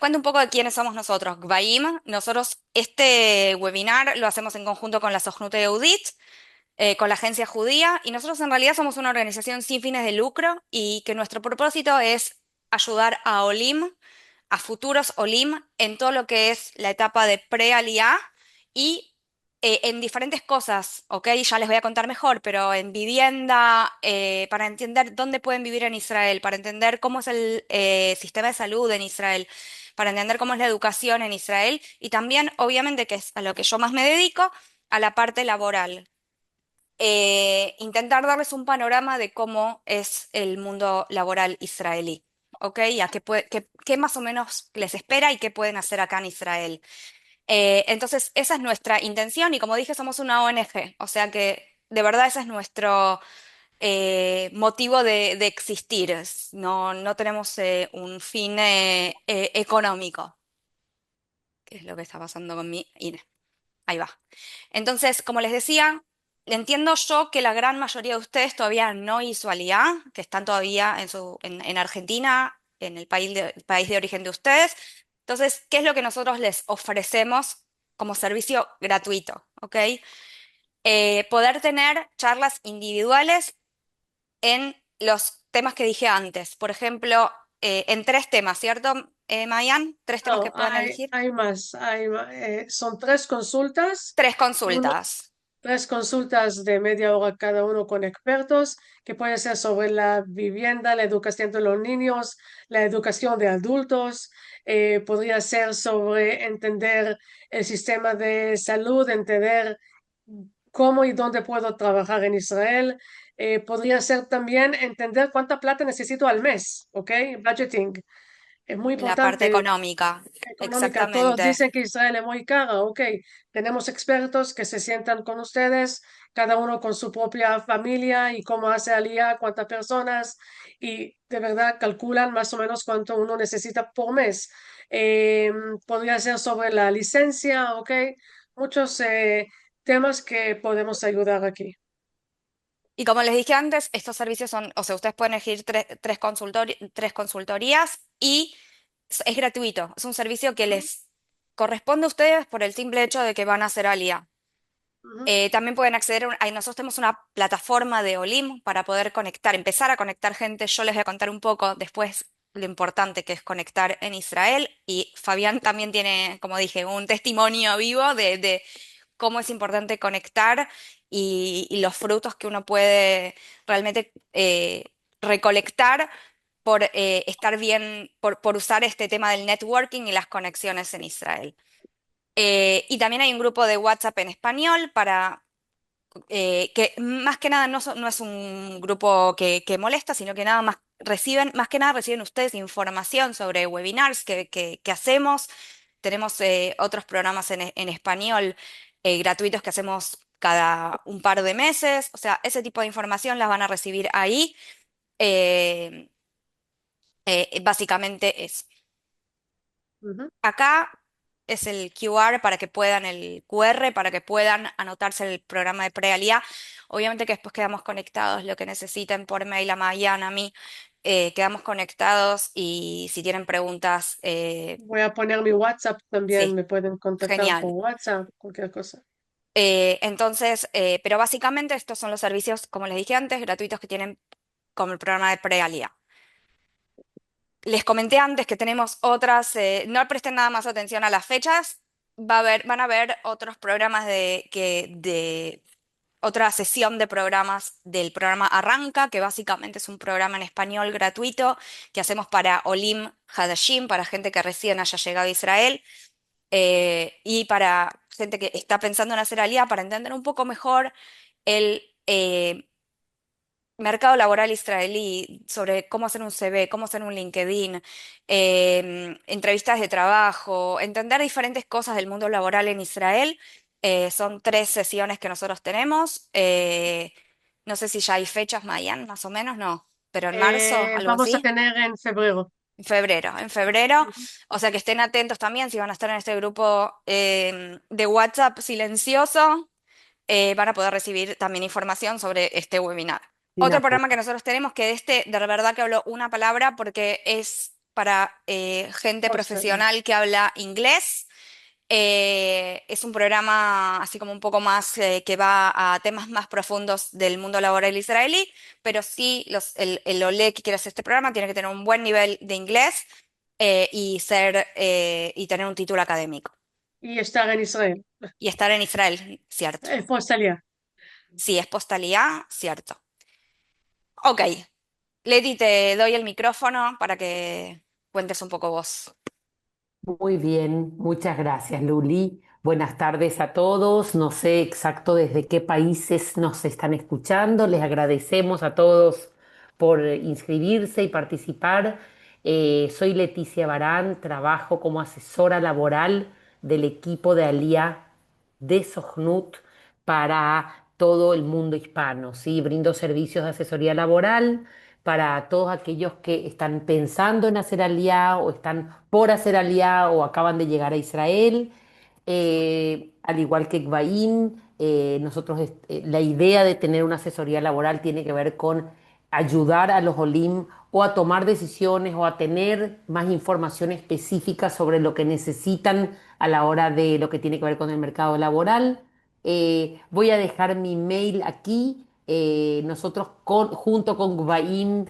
cuento un poco de quiénes somos nosotros. Gbaim, nosotros este webinar lo hacemos en conjunto con la Sojnut Yehudit, con la agencia judía, y nosotros en realidad somos una organización sin fines de lucro y que nuestro propósito es ayudar a Olim, a futuros Olim, en todo lo que es la etapa de pre-aliyá y en diferentes cosas, ¿ok? Ya les voy a contar mejor, pero en vivienda, para entender dónde pueden vivir en Israel, para entender cómo es el sistema de salud en Israel, para entender cómo es la educación en Israel y también, obviamente, que es a lo que yo más me dedico, a la parte laboral. Intentar darles un panorama de cómo es el mundo laboral israelí, ¿ok? A qué más o menos les espera y qué pueden hacer acá en Israel. Entonces, esa es nuestra intención y como dije, somos una ONG, o sea que de verdad ese es nuestro motivo de existir. No tenemos un fin económico, que es lo que está pasando con mi INE. Ahí va. Entonces, como les decía, entiendo yo que la gran mayoría de ustedes todavía no hizo Aliyá, que están todavía en Argentina, en el país de origen de ustedes. Entonces, ¿qué es lo que nosotros les ofrecemos como servicio gratuito? ¿Ok? Poder tener charlas individuales en los temas que dije antes. Por ejemplo, en tres temas, ¿cierto, Mayan? Tres temas que No, puedan elegir. hay más. Son tres consultas, Tres uno- consultas. tres consultas de media hora cada uno con expertos, que puede ser sobre la vivienda, la educación de los niños, la educación de adultos, podría ser sobre entender el sistema de salud, entender cómo y dónde puedo trabajar en Israel. Podría ser también entender cuánta plata necesito al mes, ¿ok? Budgeting. Es muy La parte importante económica, económica. Todos exactamente. dicen que Israel es muy cara. Ok, tenemos expertos que se sientan con ustedes, cada uno con su propia familia y cómo hace al día, cuántas personas, y de verdad calculan más o menos cuánto uno necesita por mes. Eh, Podría ser sobre la licencia, ok, muchos temas que podemos ayudar aquí. Y como les dije antes, estos servicios son, o sea, ustedes pueden elegir tres consultorías y es gratuito. Es un servicio que Ujú, les corresponde a ustedes por el simple hecho de que van a hacer ALIA. ujú, También pueden acceder, nosotros tenemos una plataforma de Olim para poder conectar, empezar a conectar gente. Yo les voy a contar un poco después lo importante que es conectar en Israel. Y Fabián también tiene, como dije, un testimonio vivo de cómo es importante conectar y los frutos que uno puede realmente recolectar por estar bien, por usar este tema del networking y las conexiones en Israel. Y también hay un grupo de WhatsApp en español para que más que nada no es un grupo que molesta, sino que nada más más que nada reciben ustedes información sobre webinars que hacemos. Tenemos otros programas en español gratuitos que hacemos cada un par de meses. O sea, ese tipo de información las van a recibir ahí. Eh, Básicamente es. ujú. Acá es el QR para que puedan, el QR para que puedan anotarse el programa de pre-alía. Obviamente que después quedamos conectados, lo que necesiten por mail a Mayan, a mí, quedamos conectados y si tienen preguntas, Voy a poner mi WhatsApp también, sí, me pueden contactar por genial. WhatsApp, cualquier cosa. Entonces, pero básicamente estos son los servicios, como les dije antes, gratuitos que tienen como el programa de pre-alía. Les comenté antes que tenemos otras, no presten nada más atención a las fechas, van a haber otros programas de otra sesión de programas del programa Arranca, que básicamente es un programa en español gratuito que hacemos para Olim Hadashim, para gente que recién haya llegado a Israel, y para gente que está pensando en hacer alía, para entender un poco mejor el mercado laboral israelí, sobre cómo hacer un CV, cómo hacer un LinkedIn, entrevistas de trabajo, entender diferentes cosas del mundo laboral en Israel. Son tres sesiones que nosotros tenemos. No sé si ya hay fechas, Mayan, más o menos, no, pero en marzo, algo Vamos a así. tener en febrero. En febrero, Ujú. o sea que estén atentos también si van a estar en este grupo de WhatsApp silencioso, van a poder recibir también información sobre este webinar. Otro programa que nosotros tenemos, que de este de verdad que hablo una palabra porque es para gente Australia. profesional que habla inglés. Es un programa así como un poco más que va a temas más profundos del mundo laboral israelí, pero sí el OLE que quiere hacer este programa tiene que tener un buen nivel de inglés y tener un título académico. Y estar en Israel. Y estar en Israel, cierto. En Australia. Si es postalidad, cierto. Ok, Leti, te doy el micrófono para que cuentes un poco vos. Muy bien, muchas gracias, Luli. Buenas tardes a todos. No sé exacto desde qué países nos están escuchando. Les agradecemos a todos por inscribirse y participar. Soy Leticia Barán, trabajo como asesora laboral del equipo de Alía de Sojnut para todo el mundo hispano, ¿sí? Brindo servicios de asesoría laboral para todos aquellos que están pensando en hacer aliyá o están por hacer aliyá o acaban de llegar a Israel. Al igual que Gbaim, la idea de tener una asesoría laboral tiene que ver con ayudar a los Olim o a tomar decisiones o a tener más información específica sobre lo que necesitan a la hora de lo que tiene que ver con el mercado laboral. Voy a dejar mi mail aquí. Nosotros junto con Gbaim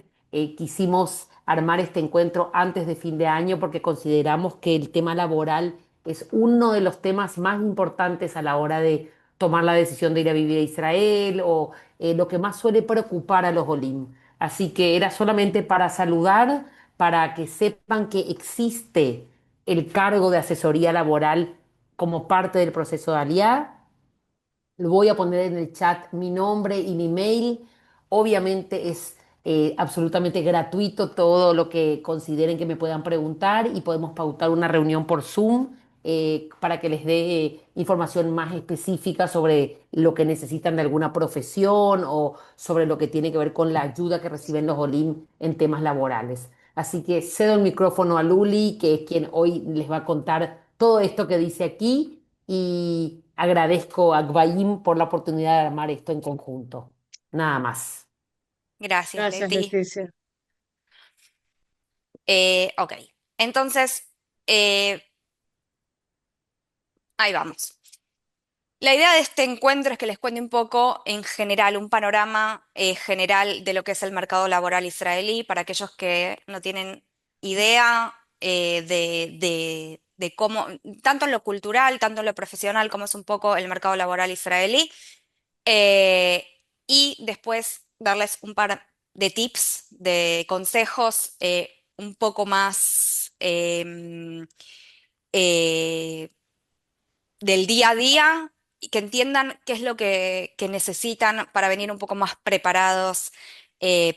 quisimos armar este encuentro antes de fin de año porque consideramos que el tema laboral es uno de los temas más importantes a la hora de tomar la decisión de ir a vivir a Israel o lo que más suele preocupar a los Olim. Así que era solamente para saludar, para que sepan que existe el cargo de asesoría laboral como parte del proceso de Aliá. Voy a poner en el chat mi nombre y mi mail. Obviamente es absolutamente gratuito todo lo que consideren que me puedan preguntar y podemos pautar una reunión por Zoom para que les dé información más específica sobre lo que necesitan de alguna profesión o sobre lo que tiene que ver con la ayuda que reciben los OLIM en temas laborales. Así que cedo el micrófono a Luli, que es quien hoy les va a contar todo esto que dice aquí y agradezco a Gbaim por la oportunidad de armar esto en conjunto. Nada más. Gracias, Gracias, Leti. Leticia. Ok, entonces, eh, ahí vamos. La idea de este encuentro es que les cuente un poco en general, un panorama general de lo que es el mercado laboral israelí para aquellos que no tienen idea de cómo, tanto en lo cultural, tanto en lo profesional, como es un poco el mercado laboral israelí. eh, y después darles un par de tips, de consejos un poco más eh, del día a día y que entiendan qué es lo que necesitan para venir un poco más preparados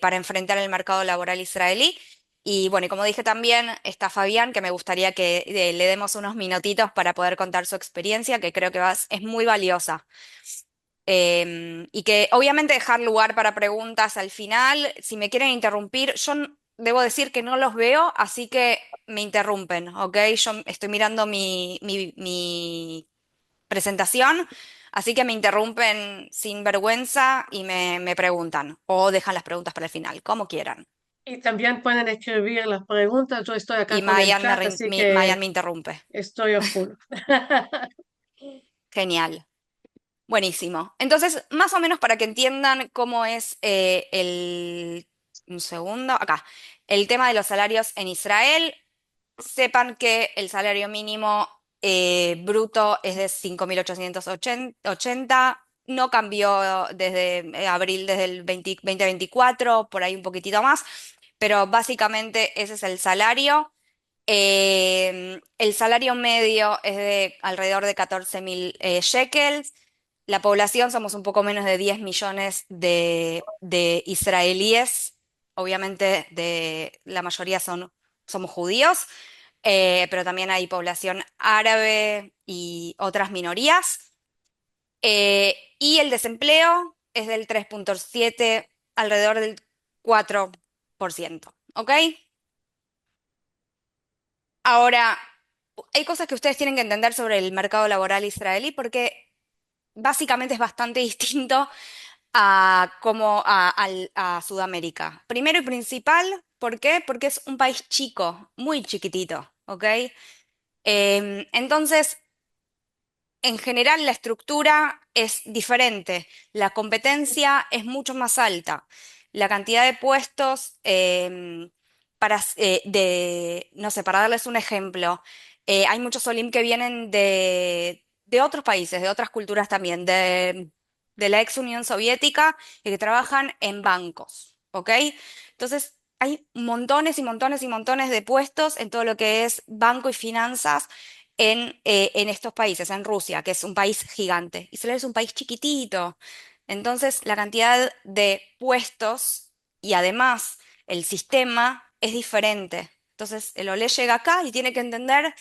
para enfrentar el mercado laboral israelí. Y bueno, y como dije también, está Fabián, que me gustaría que le demos unos minutitos para poder contar su experiencia, que creo que es muy valiosa. Y que obviamente dejar lugar para preguntas al final. Si me quieren interrumpir, debo decir que no los veo, así que me interrumpen, ¿ok? Yo estoy mirando mi presentación, así que me interrumpen sin vergüenza y me preguntan o dejan las preguntas para el final, como quieran. Y también pueden escribir las preguntas. Yo estoy acá Y con el chat, así que Mayan me interrumpe. estoy a full. Genial. Buenísimo. Entonces, más o menos para que entiendan cómo es un segundo, acá, el tema de los salarios en Israel, sepan que el salario mínimo bruto es de 5.880, no cambió desde abril, desde el 2024, por ahí un poquitito más, pero básicamente ese es el salario. El salario medio es de alrededor de 14.000 shekels. La población somos un poco menos de 10 millones de israelíes. Obviamente la mayoría somos judíos, pero también hay población árabe y otras minorías. Y el desempleo es del 3,7, alrededor del 4%. ¿Ok? Ahora, hay cosas que ustedes tienen que entender sobre el mercado laboral israelí porque básicamente es bastante distinto a Sudamérica. Primero y principal. ¿Por qué? Porque es un país chico, muy chiquitito, ¿ok? Entonces, en general, la estructura es diferente, la competencia es mucho más alta, la cantidad de puestos no sé, para darles un ejemplo, hay muchos Olim que vienen de otros países, de otras culturas también, de la ex Unión Soviética y que trabajan en bancos, ¿ok? Entonces, hay montones y montones y montones de puestos en todo lo que es banco y finanzas en estos países, en Rusia, que es un país gigante. Israel es un país chiquitito. Entonces, la cantidad de puestos y además el sistema es diferente. Entonces, el OLE llega acá y tiene que entender,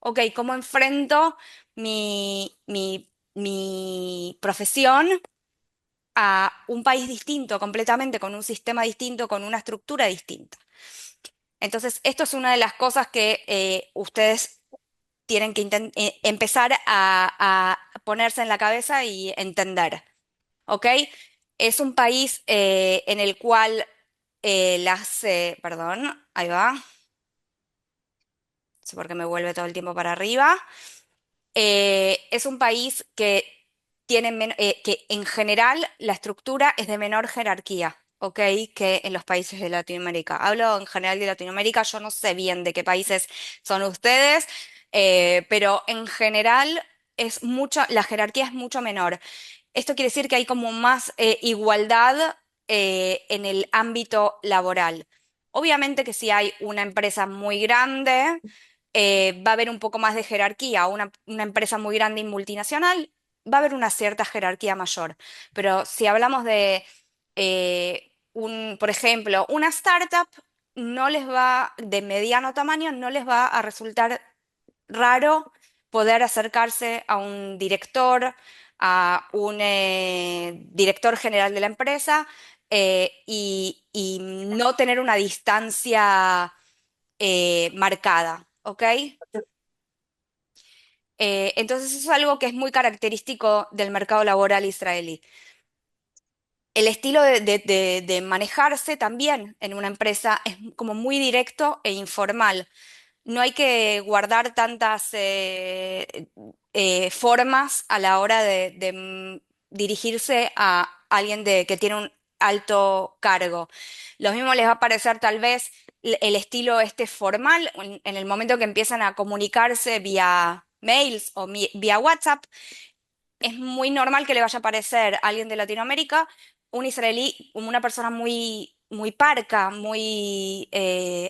ok, ¿cómo enfrento mi profesión a un país distinto completamente, con un sistema distinto, con una estructura distinta? Entonces, esto es una de las cosas que ustedes tienen que empezar a ponerse en la cabeza y entender, ¿ok? Es un país en el cual perdón, ahí va, no sé por qué me vuelve todo el tiempo para arriba. Es un país que que en general la estructura es de menor jerarquía, ¿ok? Que en los países de Latinoamérica. Hablo en general de Latinoamérica, yo no sé bien de qué países son ustedes, pero en general la jerarquía es mucho menor. Esto quiere decir que hay como más igualdad en el ámbito laboral. Obviamente que si hay una empresa muy grande, va a haber un poco más de jerarquía. Una empresa muy grande y multinacional, va a haber una cierta jerarquía mayor. Pero si hablamos de, por ejemplo, una startup, de mediano tamaño, no les va a resultar raro poder acercarse a un director, a un director general de la empresa, y no tener una distancia marcada, ¿ok? Entonces eso es algo que es muy característico del mercado laboral israelí. El estilo de manejarse también en una empresa es como muy directo e informal. No hay que guardar tantas formas a la hora de dirigirse a alguien que tiene un alto cargo. Lo mismo les va a parecer tal vez el estilo este formal en el momento que empiezan a comunicarse vía mails o vía WhatsApp. Es muy normal que le vaya a parecer a alguien de Latinoamérica un israelí como una persona muy, muy parca, muy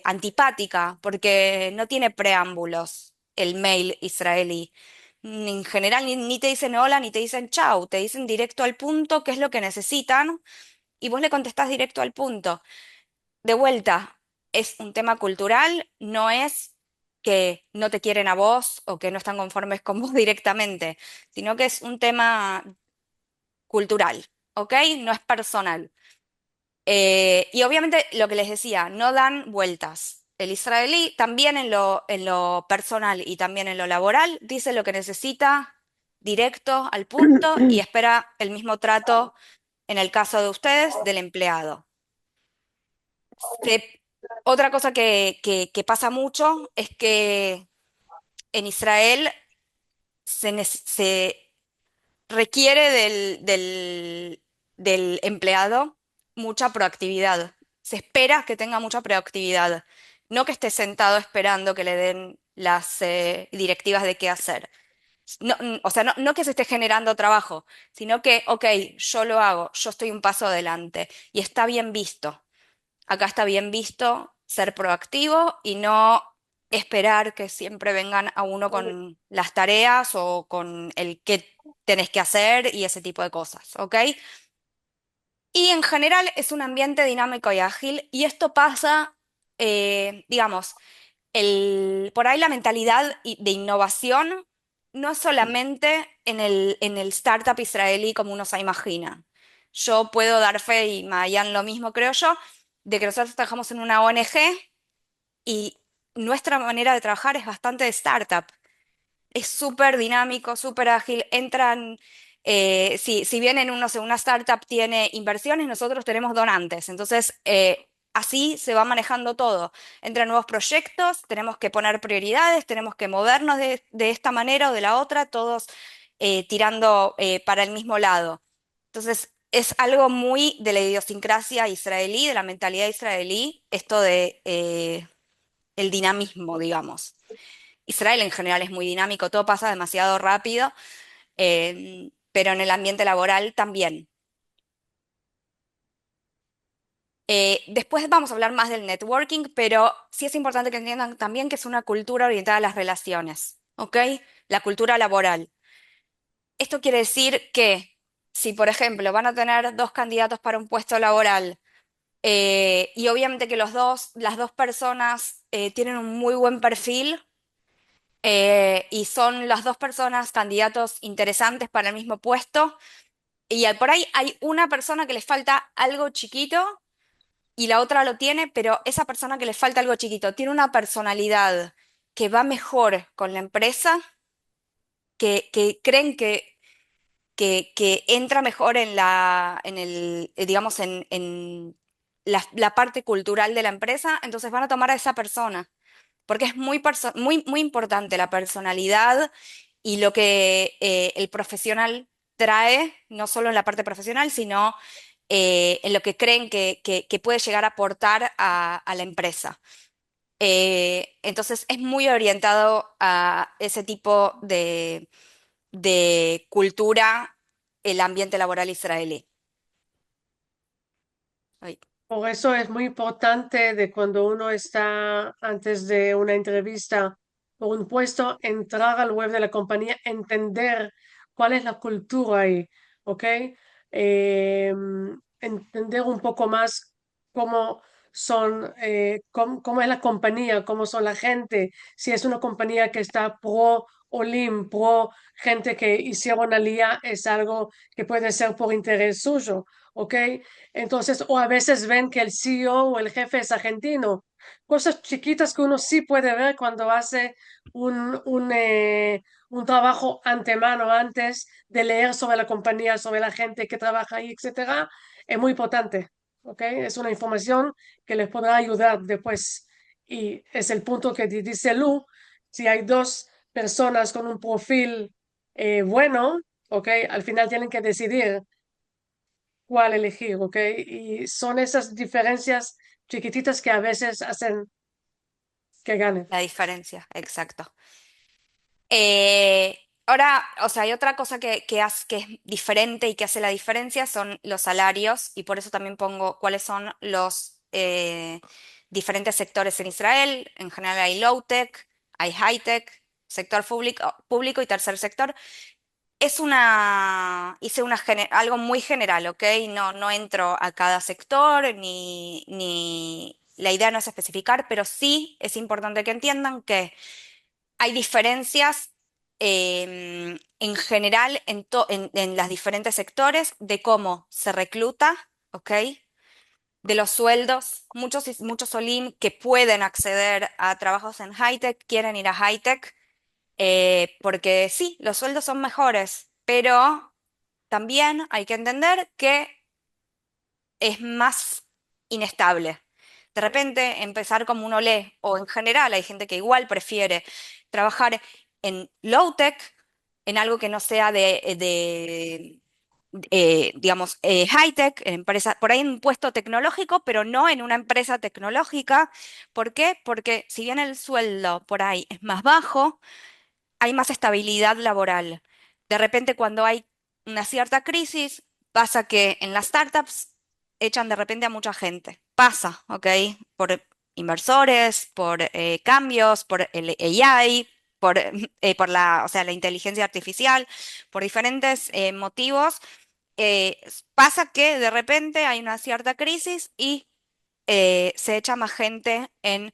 antipática, porque no tiene preámbulos el mail israelí. En general ni te dicen hola ni te dicen chau, te dicen directo al punto qué es lo que necesitan y vos le contestás directo al punto. De vuelta, es un tema cultural, no es que no te quieren a vos o que no están conformes con vos directamente, sino que es un tema cultural, ¿ok? No es personal. Y obviamente lo que les decía, no dan vueltas. El israelí también en lo personal y también en lo laboral dice lo que necesita, directo al punto y espera el mismo trato en el caso de ustedes del empleado. Se- Otra cosa que pasa mucho es que en Israel se requiere del empleado mucha proactividad. Se espera que tenga mucha proactividad, no que esté sentado esperando que le den las directivas de qué hacer. No, o sea, no que se esté generando trabajo, sino que, ok, yo lo hago, yo estoy un paso adelante y está bien visto. Acá está bien visto ser proactivo y no esperar que siempre vengan a uno con las tareas o con el qué tenés que hacer y ese tipo de cosas, ¿ok? Y en general es un ambiente dinámico y ágil y esto pasa, digamos, por ahí la mentalidad de innovación no es solamente en el startup israelí como uno se imagina. Yo puedo dar fe, y Mayan lo mismo creo yo, de que nosotros trabajamos en una ONG y nuestra manera de trabajar es bastante de startup. Es súper dinámico, súper ágil. Si bien en una startup tiene inversiones, nosotros tenemos donantes. Entonces, así se va manejando todo. Entre nuevos proyectos, tenemos que poner prioridades, tenemos que movernos de esta manera o de la otra, todos tirando para el mismo lado. Entonces, es algo muy de la idiosincrasia israelí, de la mentalidad israelí, esto de el dinamismo, digamos. Israel en general es muy dinámico, todo pasa demasiado rápido, pero en el ambiente laboral también. Después vamos a hablar más del networking, pero sí es importante que entiendan también que es una cultura orientada a las relaciones, ¿ok? La cultura laboral. Esto quiere decir que si, por ejemplo, van a tener dos candidatos para un puesto laboral, y obviamente que las dos personas tienen un muy buen perfil, y son las dos personas candidatos interesantes para el mismo puesto, y por ahí hay una persona que le falta algo chiquito y la otra lo tiene, pero esa persona que le falta algo chiquito tiene una personalidad que va mejor con la empresa, que creen que entra mejor en en el, digamos, en la parte cultural de la empresa, entonces van a tomar a esa persona, porque es muy importante la personalidad y lo que el profesional trae, no solo en la parte profesional, sino en lo que creen que puede llegar a aportar a la empresa. Entonces es muy orientado a ese tipo de cultura, el ambiente laboral israelí. Ay, Por eso es muy importante de cuando uno está antes de una entrevista o un puesto, entrar al web de la compañía, entender cuál es la cultura ahí, ¿ok? Entender un poco más cómo son, cómo es la compañía, cómo son la gente, si es una compañía que está pro Olim, pro gente que hicieron alía, es algo que puede ser por interés suyo, ¿ok? Entonces, o a veces ven que el CEO o el jefe es argentino. Cosas chiquitas que uno sí puede ver cuando hace un trabajo antemano antes de leer sobre la compañía, sobre la gente que trabaja ahí, etcétera. Es muy importante, ¿ok? Es una información que les podrá ayudar después. Y es el punto que dice Lu, si hay dos personas con un perfil bueno, ¿ok? Al final tienen que decidir cuál elegir, ¿ok? Y son esas diferencias chiquititas que a veces hacen que gane. la diferencia, exacto. Ahora, o sea, hay otra cosa que es diferente y que hace la diferencia son los salarios, y por eso también pongo cuáles son los diferentes sectores en Israel. En general hay low-tech, hay high-tech, sector público y tercer sector. Hice algo muy general, ¿ok? No entro a cada sector, ni la idea no es especificar, pero sí es importante que entiendan que hay diferencias en general en las diferentes sectores de cómo se recluta, ¿ok? De los sueldos. Muchos Olim que pueden acceder a trabajos en high-tech quieren ir a high-tech porque sí, los sueldos son mejores, pero también hay que entender que es más inestable. De repente, empezar como uno lee, o en general hay gente que igual prefiere trabajar en low-tech, en algo que no sea digamos, high-tech, en empresa, por ahí en un puesto tecnológico, pero no en una empresa tecnológica. ¿Por qué? Porque si bien el sueldo por ahí es más bajo, hay más estabilidad laboral. De repente, cuando hay una cierta crisis, pasa que en las startups echan de repente a mucha gente. Pasa, ¿ok? Por inversores, por cambios, por el AI, por o sea, la inteligencia artificial, por diferentes motivos. Pasa que de repente hay una cierta crisis y se echa más gente en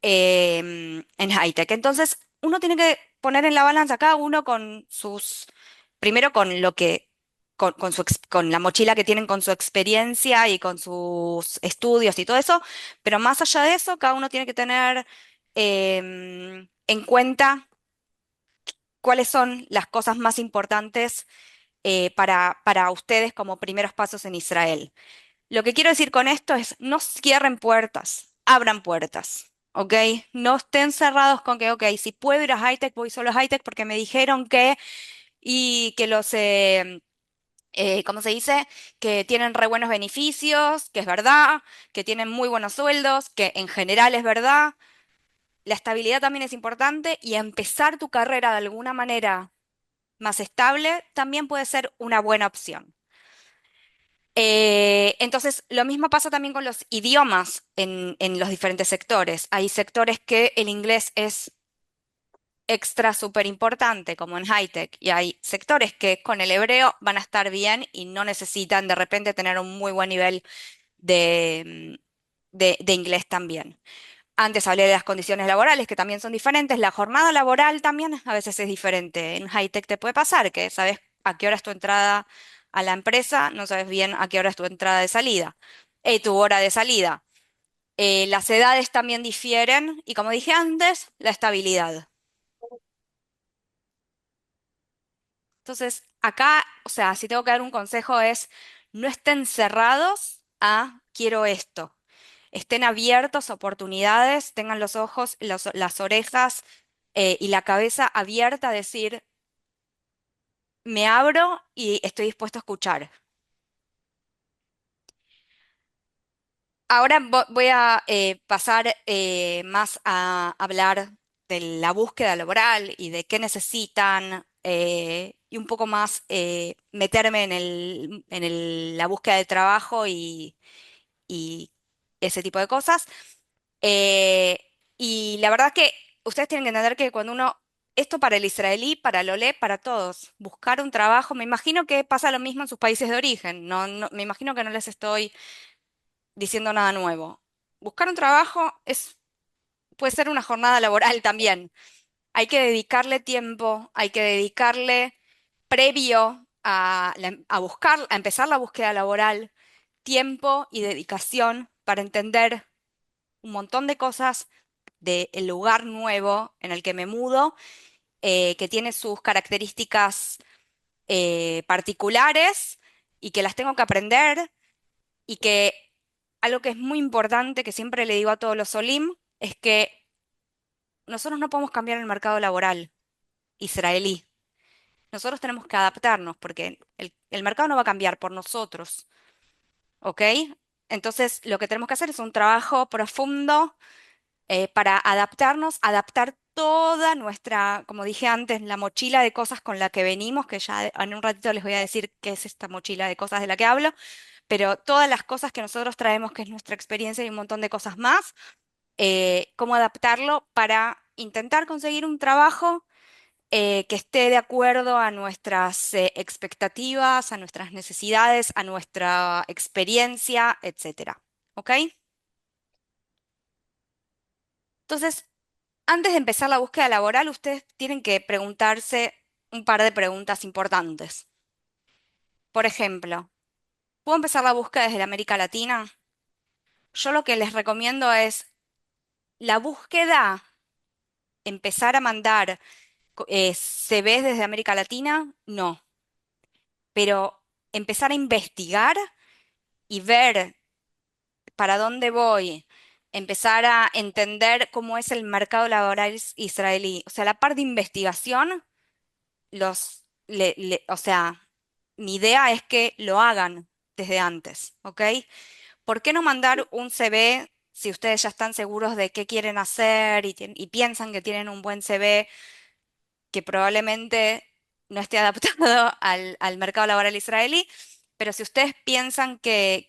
high-tech. Entonces, uno tiene que poner en la balanza cada uno con primero con lo que, con la mochila que tienen con su experiencia y con sus estudios y todo eso, pero más allá de eso, cada uno tiene que tener en cuenta cuáles son las cosas más importantes para ustedes como primeros pasos en Israel. Lo que quiero decir con esto es, no cierren puertas, abran puertas, ¿ok? No estén cerrados con que, ok, si puedo ir a high-tech, voy solo a high-tech porque me dijeron que, y que los, ¿cómo se dice? Que tienen re buenos beneficios, que es verdad, que tienen muy buenos sueldos, que en general es verdad. La estabilidad también es importante y empezar tu carrera de alguna manera más estable también puede ser una buena opción. Entonces, lo mismo pasa también con los idiomas en los diferentes sectores. Hay sectores que el inglés es extra súper importante, como en high-tech, y hay sectores que con el hebreo van a estar bien y no necesitan de repente tener un muy buen nivel de, de inglés también. Antes hablé de las condiciones laborales, que también son diferentes. La jornada laboral también a veces es diferente. En high-tech te puede pasar que sabes a qué hora es tu entrada a la empresa, no sabes bien a qué hora es tu entrada de salida, tu hora de salida. Las edades también difieren y como dije antes, la estabilidad. Entonces, acá, o sea, si tengo que dar un consejo es, no estén cerrados a quiero esto. Estén abiertos a oportunidades, tengan los ojos, las orejas y la cabeza abierta a decir, me abro y estoy dispuesto a escuchar. Ahora voy a pasar más a hablar de la búsqueda laboral y de qué necesitan y un poco más meterme la búsqueda de trabajo y ese tipo de cosas. Eh, y la verdad que ustedes tienen que entender que cuando uno, esto para el israelí, para el olé, para todos, buscar un trabajo, me imagino que pasa lo mismo en sus países de origen, me imagino que no les estoy diciendo nada nuevo. Buscar un trabajo puede ser una jornada laboral también. Hay que dedicarle tiempo, hay que dedicarle previo a buscar, a empezar la búsqueda laboral, tiempo y dedicación para entender un montón de cosas del lugar nuevo en el que me mudo, que tiene sus características particulares y que las tengo que aprender y que algo que es muy importante, que siempre le digo a todos los Olim, es que nosotros no podemos cambiar el mercado laboral israelí. Nosotros tenemos que adaptarnos porque el mercado no va a cambiar por nosotros, ¿ok? Entonces, lo que tenemos que hacer es un trabajo profundo para adaptarnos, adaptar toda nuestra, como dije antes, la mochila de cosas con la que venimos, que ya en un ratito les voy a decir qué es esta mochila de cosas de la que hablo, pero todas las cosas que nosotros traemos, que es nuestra experiencia y un montón de cosas más, cómo adaptarlo para intentar conseguir un trabajo que esté de acuerdo a nuestras expectativas, a nuestras necesidades, a nuestra experiencia, etcétera. ¿Ok? Entonces, antes de empezar la búsqueda laboral, ustedes tienen que preguntarse un par de preguntas importantes. Por ejemplo, ¿puedo empezar la búsqueda desde la América Latina? Yo lo que les recomiendo es la búsqueda, empezar a mandar CVs desde América Latina, no, pero empezar a investigar y ver para dónde voy, empezar a entender cómo es el mercado laboral israelí. O sea, la parte de investigación o sea, mi idea es que lo hagan desde antes, ¿ok? ¿Por qué no mandar un CV si ustedes ya están seguros de qué quieren hacer y piensan que tienen un buen CV que probablemente no esté adaptado al mercado laboral israelí? Pero si ustedes piensan que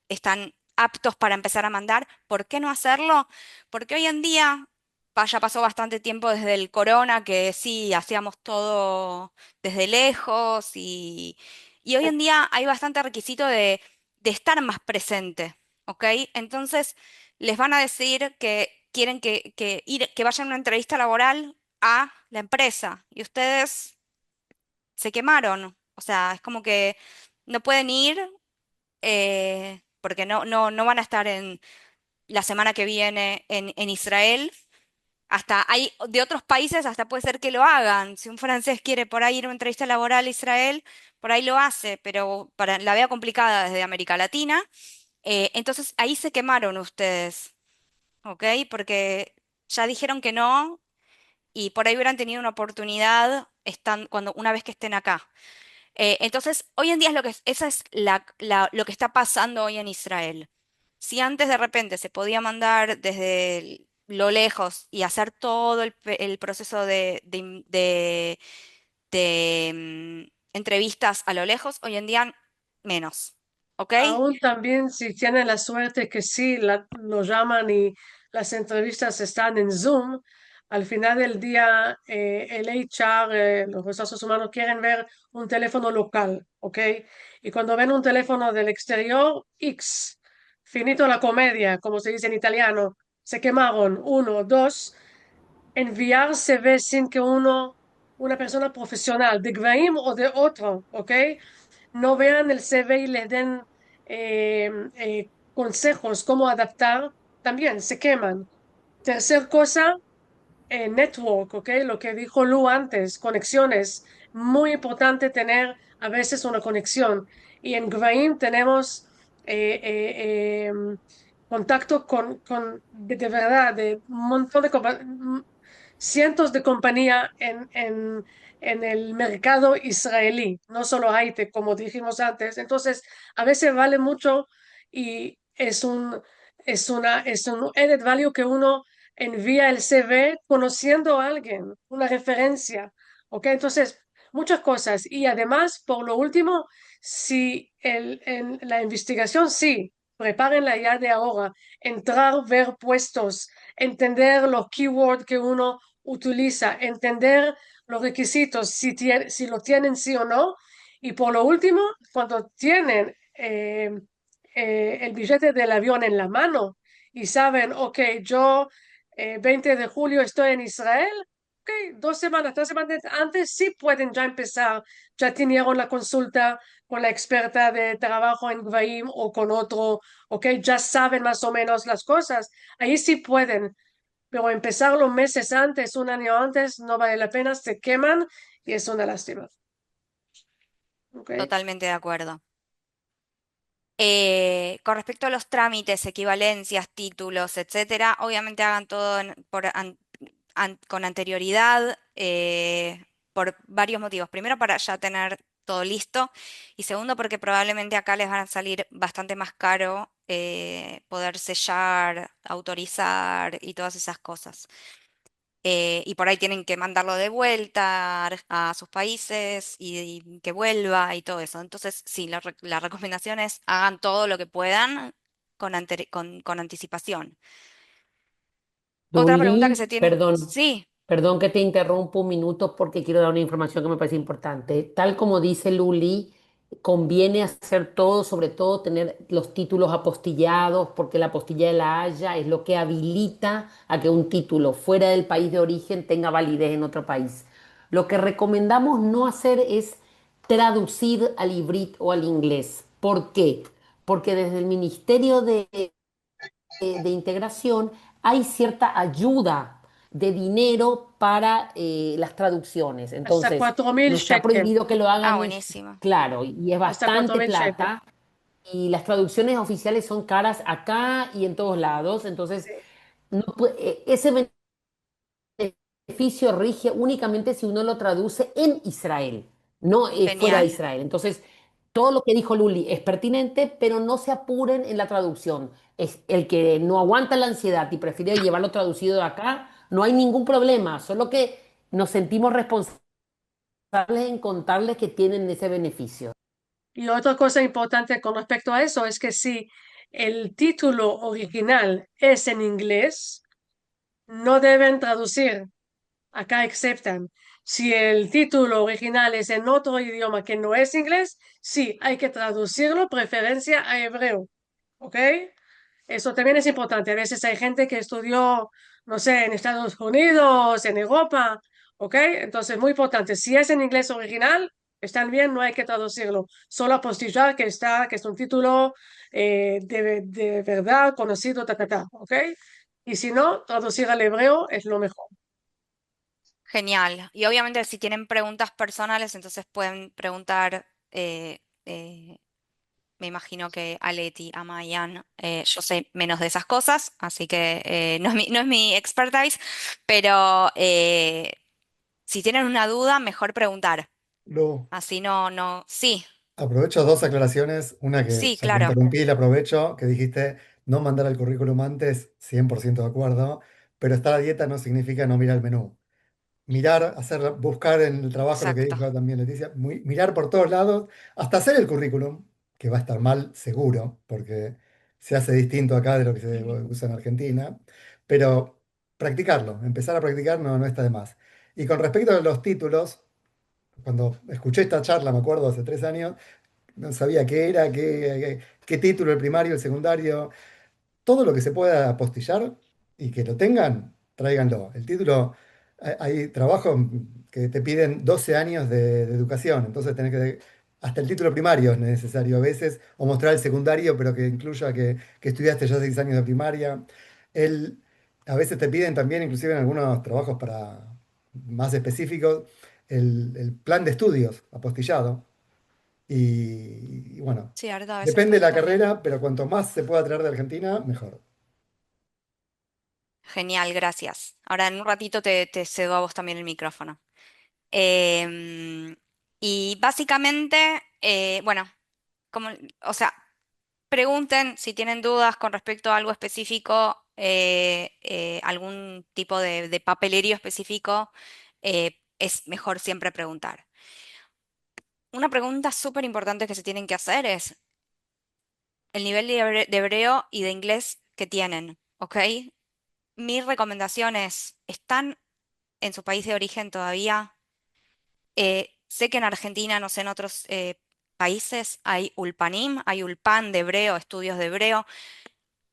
están aptos para empezar a mandar, ¿por qué no hacerlo? Porque hoy en día, ya pasó bastante tiempo desde el corona, que sí, hacíamos todo desde lejos y hoy en día hay bastante requisito de estar más presente, ¿ok? Entonces, les van a decir que quieren que vayan a una entrevista laboral a la empresa y ustedes se quemaron. O sea, es como que no pueden ir porque no van a estar en la semana que viene en Israel Hasta hay de otros países, hasta puede ser que lo hagan. Si un francés quiere por ahí ir a una entrevista laboral a Israel, por ahí lo hace, pero la veo complicada desde América Latina. Entonces ahí se quemaron ustedes, ¿ok? Porque ya dijeron que no y por ahí hubieran tenido una oportunidad una vez que estén acá. Entonces, hoy en día es esa es lo que está pasando hoy en Israel. Si antes de repente se podía mandar desde lo lejos y hacer todo el proceso de entrevistas a lo lejos, hoy en día menos. ¿Ok? Aún también si tienen la suerte que sí lo llaman y las entrevistas están en Zoom, al final del día el HR, los recursos humanos quieren ver un teléfono local, ¿ok? Y cuando ven un teléfono del exterior, X, finito la comedia, como se dice en italiano, se quemaron, uno, dos, enviar CV sin que una persona profesional de Gvaim o de otro, ¿ok? No vean el CV y les den consejos cómo adaptar, también se queman. Tercer cosa, network, ¿ok? Lo que dijo Lu antes, conexiones. Muy importante tener a veces una conexión. Y en Gvaim tenemos contacto de verdad, de un montón de cientos de compañías en el mercado israelí, no solo Haitec, como dijimos antes. Entonces, a veces vale mucho y es un added value que uno envía el CV conociendo a alguien, una referencia, ¿ok? Entonces, muchas cosas. Y además, por lo último, si en la investigación, sí, prepárenla ya de ahora, entrar, ver puestos, entender los keywords que uno utiliza, entender los requisitos, si lo tienen sí o no. Y por lo último, cuando tienen el billete del avión en la mano y saben, ok, yo 20 de julio estoy en Israel, ok, 2 semanas, 3 semanas antes sí pueden ya empezar, ya tenieron la consulta con la experta de trabajo en Gvaim o con otro, ok, ya saben más o menos las cosas, ahí sí pueden, pero empezar los meses antes, un año antes, no vale la pena, se queman y es una lástima, ok. Totalmente de acuerdo. Con respecto a los trámites, equivalencias, títulos, etcétera, obviamente hagan todo con anterioridad, por varios motivos. Primero, para ya tener todo listo, y segundo, porque probablemente acá les van a salir bastante más caro poder sellar, autorizar y todas esas cosas. Y por ahí tienen que mandarlo de vuelta a sus países y que vuelva y todo eso. Entonces, sí, la recomendación es hagan todo lo que puedan con anticipación. Otra pregunta que Luli, se tienen, perdón, sí, perdón que te interrumpo un minuto porque quiero dar una información que me parece importante. Tal como dice Luli, conviene hacer todo, sobre todo tener los títulos apostillados, porque la apostilla de la Haya es lo que habilita a que un título fuera del país de origen tenga validez en otro país. Lo que recomendamos no hacer es traducir al ibrit o al inglés. ¿Por qué? Porque desde el Ministerio de integración hay cierta ayuda de dinero para las traducciones. Hasta Entonces, 4.000 no está shekel, prohibido que lo ah, hagan, buenísimo, claro, y es hasta cuatro bastante mil shekel. plata. Y las traducciones oficiales son caras acá y en todos lados. Entonces, Sí. ese beneficio rige únicamente si uno lo traduce en Israel, no fuera de genial, Israel. Entonces, todo lo que dijo Luli es pertinente, pero no se apuren en la traducción. Es el que no aguanta la ansiedad y prefiere llevarlo traducido de acá, no hay ningún problema, solo que nos sentimos responsables en contarles que tienen ese beneficio. Y otra cosa importante con respecto a eso es que si el título original es en inglés, no deben traducir. Acá aceptan. Si el título original es en otro idioma que no es inglés, sí, hay que traducirlo, preferencia a hebreo. ¿Ok? Eso también es importante. A veces hay gente que estudió, no sé, en Estados Unidos, en Europa. ¿Ok? Entonces, muy importante. Si es en inglés original, están bien, no hay que traducirlo. Solo apostillar que es un título de verdad conocido, ta, ta, ta. ¿Ok? Y si no, traducir al hebreo es lo mejor. Genial. Y obviamente si tienen preguntas personales, entonces pueden preguntar, me imagino que a Leti, a Mayan, yo sé menos de esas cosas, así que no es mi expertise, pero si tienen una duda, mejor preguntar. Lu, Así sí, aprovecho dos aclaraciones. Una que sí, ya te claro, interrumpí y la aprovecho, que dijiste no mandar el currículum antes, 100% de acuerdo, pero estar a dieta no significa no mirar el menú. Mirar, hacer, buscar en el trabajo lo que exacto. dijo también Leticia, mirar por todos lados, hasta hacer el currículum, que va a estar mal seguro, porque se hace distinto acá de lo que se Ujú. usa en Argentina, pero practicarlo, empezar a practicar no está de más. Y con respecto a los títulos, cuando escuché esta charla, me acuerdo, hace 3 años, no sabía qué era, qué título, el primario, el secundario, todo lo que se pueda apostillar y que lo tengan, tráiganlo. El título, hay trabajos que te piden 12 años de educación, entonces tenés que, hasta el título primario es necesario a veces, o mostrar el secundario, pero que incluya que estudiaste ya 6 años de primaria. El, a veces te piden también, inclusive en algunos trabajos para más específicos, el plan de estudios apostillado. Y bueno, Cierto, a veces depende de pasa la también. carrera, pero cuanto más se pueda traer de Argentina, mejor. Genial, gracias. Ahora en un ratito te cedo a vos también el micrófono. Em, y básicamente, bueno, como, o sea, pregunten si tienen dudas con respecto a algo específico, algún tipo de papelerío específico, es mejor siempre preguntar. Una pregunta súper importante que se tienen que hacer es el nivel de hebreo y de inglés que tienen, ¿ok? Mi recomendación es, ¿están en su país de origen todavía? Sé que en Argentina, no sé, en otros países hay Ulpanim, hay Ulpan de hebreo, estudios de hebreo.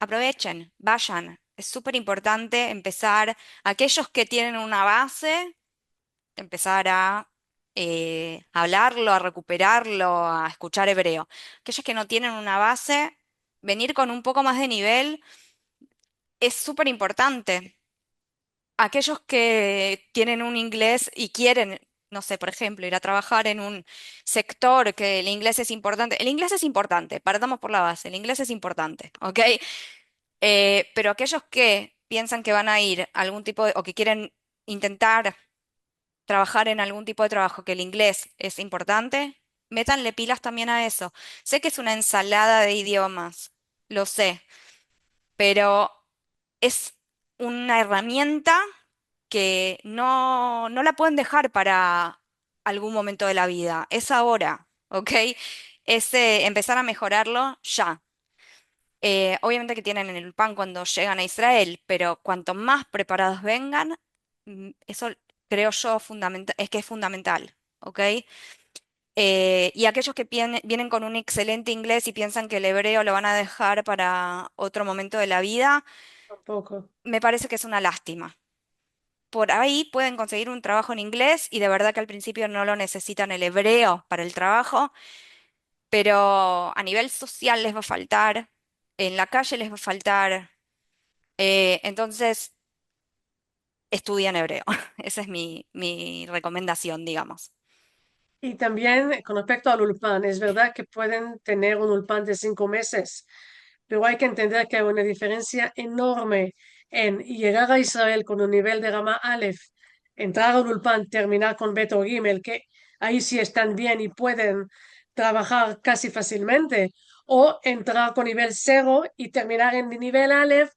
Aprovechen, vayan. Es súper importante empezar, aquellos que tienen una base, empezar a hablarlo, a recuperarlo, a escuchar hebreo. Aquellos que no tienen una base, venir con un poco más de nivel es súper importante. Aquellos que tienen un inglés y quieren, no sé, por ejemplo, ir a trabajar en un sector que el inglés es importante. El inglés es importante, partamos por la base, el inglés es importante, ¿ok? Pero aquellos que piensan que van a ir a algún tipo de, o que quieren intentar trabajar en algún tipo de trabajo que el inglés es importante, métanle pilas también a eso. Sé que es una ensalada de idiomas, lo sé, pero es una herramienta que no la pueden dejar para algún momento de la vida. Es ahora, ¿ok? Es empezar a mejorarlo ya. Obviamente que tienen en el pan cuando llegan a Israel, pero cuanto más preparados vengan, eso creo yo es que es fundamental, ¿ok? Y aquellos que vienen con un excelente inglés y piensan que el hebreo lo van a dejar para otro momento de la vida, Tampoco. me parece que es una lástima. Por ahí pueden conseguir un trabajo en inglés y de verdad que al principio no lo necesitan el hebreo para el trabajo, pero a nivel social les va a faltar, en la calle les va a faltar. Entonces, estudian hebreo. Esa es mi recomendación, digamos. Y también con respecto al Ulpan, es verdad que pueden tener un Ulpan de 5 meses, pero hay que entender que hay una diferencia enorme en llegar a Israel con un nivel de Rama Aleph, entrar a un Ulpan, terminar con Beto Gimel, que ahí sí están bien y pueden trabajar casi fácilmente, o entrar con nivel cero y terminar en nivel Aleph,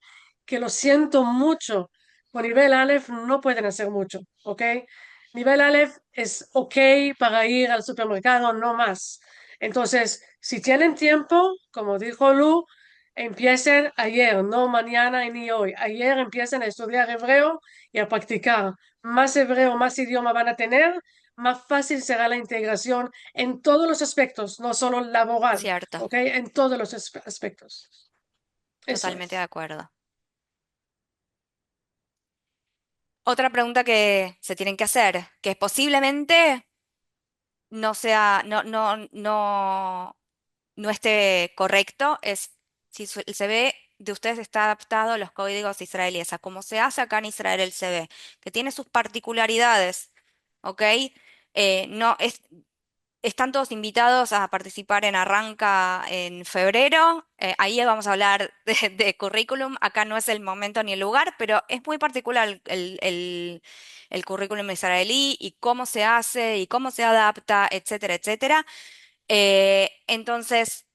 que lo siento mucho, con nivel Aleph no pueden hacer mucho, ¿ok? Nivel Aleph es ok para ir al supermercado, no más. Entonces, si tienen tiempo, como dijo Lu, empiecen ayer, no mañana y ni hoy. Ayer empiecen a estudiar hebreo y a practicar. Más hebreo, más idioma van a tener, más fácil será la integración en todos los aspectos, no solo laboral, Cierto, ¿ok? En todos los aspectos. Eso totalmente de es. acuerdo. Otra pregunta que se tienen que hacer, que posiblemente no sea, no esté correcto, es si el CV de ustedes está adaptado a los códigos israelíes, a cómo se hace acá en Israel el CV, que tiene sus particularidades, ¿ok? No, están todos invitados a participar en Arranca en febrero. Ahí vamos a hablar de currículum. Acá no es el momento ni el lugar, pero es muy particular el currículum israelí y cómo se hace y cómo se adapta, etcétera, etcétera. Entonces,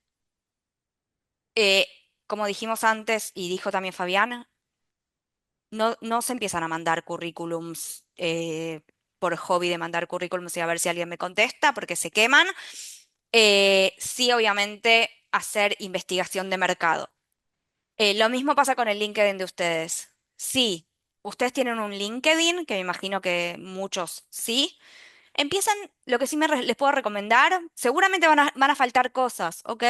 eh, como dijimos antes y dijo también Fabián, no se empiezan a mandar currículums por hobby de mandar currículums y a ver si alguien me contesta, porque se queman. Sí, obviamente, hacer investigación de mercado. Lo mismo pasa con el LinkedIn de ustedes. Sí, ustedes tienen un LinkedIn, que me imagino que muchos sí. Empiezan, lo que sí les puedo recomendar, seguramente van a faltar cosas, ¿ok?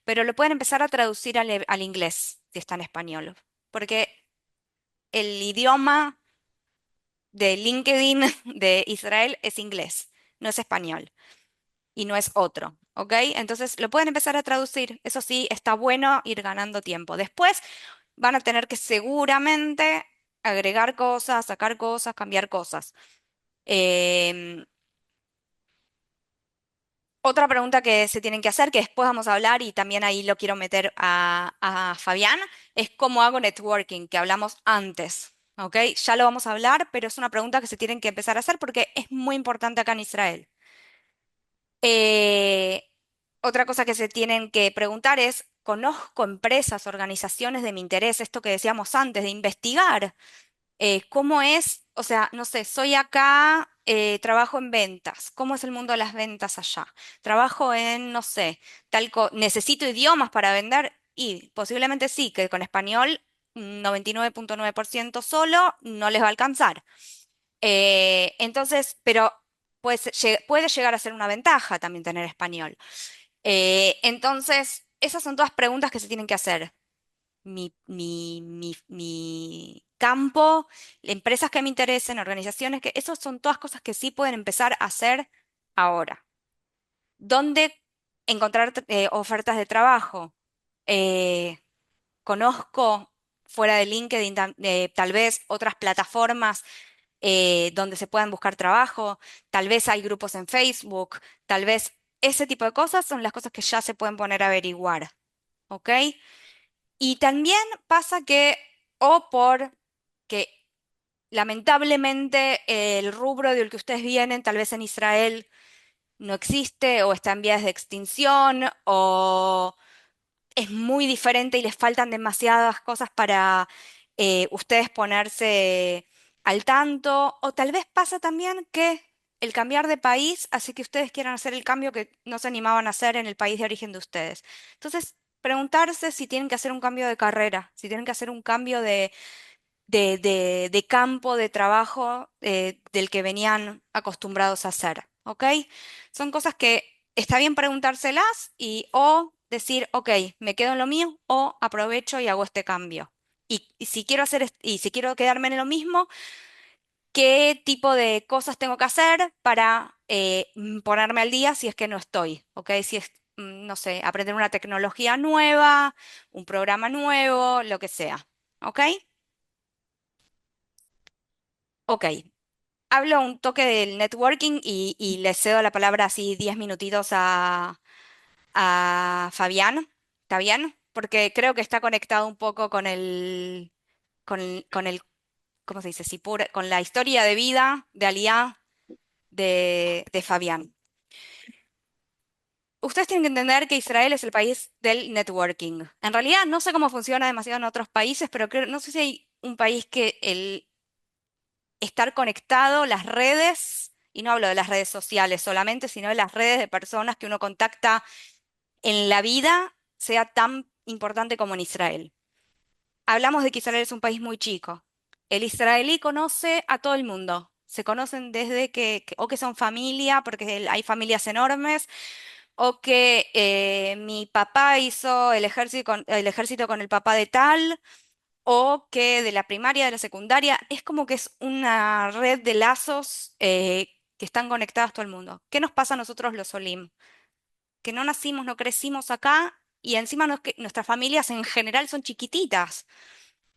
Pero lo pueden empezar a traducir al inglés, si está en español. Porque el idioma de LinkedIn de Israel es inglés, no es español y no es otro, ¿ok? Entonces lo pueden empezar a traducir. Eso sí, está bueno ir ganando tiempo. Después van a tener que seguramente agregar cosas, sacar cosas, cambiar cosas. Em, Otra pregunta que se tienen que hacer, que después vamos a hablar y también ahí lo quiero meter a Fabián, es cómo hago networking, que hablamos antes, ¿ok? Ya lo vamos a hablar, pero es una pregunta que se tienen que empezar a hacer porque es muy importante acá en Israel. Eh, Otra cosa que se tienen que preguntar es, ¿conozco empresas, organizaciones de mi interés? Esto que decíamos antes, de investigar. ¿Cómo es? O sea, no sé, soy acá, trabajo en ventas. ¿Cómo es el mundo de las ventas allá? Trabajo en, no sé, necesito idiomas para vender y posiblemente sí, que con español 99,9% solo no les va a alcanzar. Entonces, pero puede llegar a ser una ventaja también tener español. Entonces, esas son todas preguntas que se tienen que hacer. Mi campo, empresas que me interesen, organizaciones que, esas son todas cosas que sí pueden empezar a hacer ahora. ¿Dónde encontrar ofertas de trabajo? Eh, Conozco fuera de LinkedIn tal vez otras plataformas donde se puedan buscar trabajo, tal vez hay grupos en Facebook, tal vez ese tipo de cosas son las cosas que ya se pueden poner a averiguar, ¿ok? Y también pasa que, o por que lamentablemente el rubro del que ustedes vienen, tal vez en Israel no existe o está en vías de extinción o es muy diferente y les faltan demasiadas cosas para ustedes ponerse al tanto. O tal vez pasa también que el cambiar de país hace que ustedes quieran hacer el cambio que no se animaban a hacer en el país de origen de ustedes. Entonces, preguntarse si tienen que hacer un cambio de carrera, si tienen que hacer un cambio de campo de trabajo del que venían acostumbrados a hacer, ¿ok? Son cosas que está bien preguntárselas y o decir, ok, me quedo en lo mío o aprovecho y hago este cambio. Y si quiero y si quiero quedarme en lo mismo, ¿qué tipo de cosas tengo que hacer para ponerme al día si es que no estoy? ¿Ok? Si es, no sé, aprender una tecnología nueva, un programa nuevo, lo que sea. ¿Ok? Ok. Hablo un toque del networking y le cedo la palabra así 10 minutitos a Fabián. ¿Está bien? Porque creo que está conectado un poco con el, ¿cómo se dice? Con la historia de vida de Aliá de Fabián. Ustedes tienen que entender que Israel es el país del networking. En realidad no sé cómo funciona demasiado en otros países, pero no sé si hay un país que el estar conectado, las redes, y no hablo de las redes sociales solamente, sino de las redes de personas que uno contacta en la vida, sea tan importante como en Israel. Hablamos de que Israel es un país muy chico. El israelí conoce a todo el mundo. Se conocen desde o que son familia, porque hay familias enormes, o que mi papá hizo el ejército con el papá de tal, o que de la primaria, de la secundaria, es como que es una red de lazos que están conectados a todo el mundo. ¿Qué nos pasa a nosotros los Olim? Que no nacimos, no crecimos acá y encima no es que nuestras familias en general son chiquititas.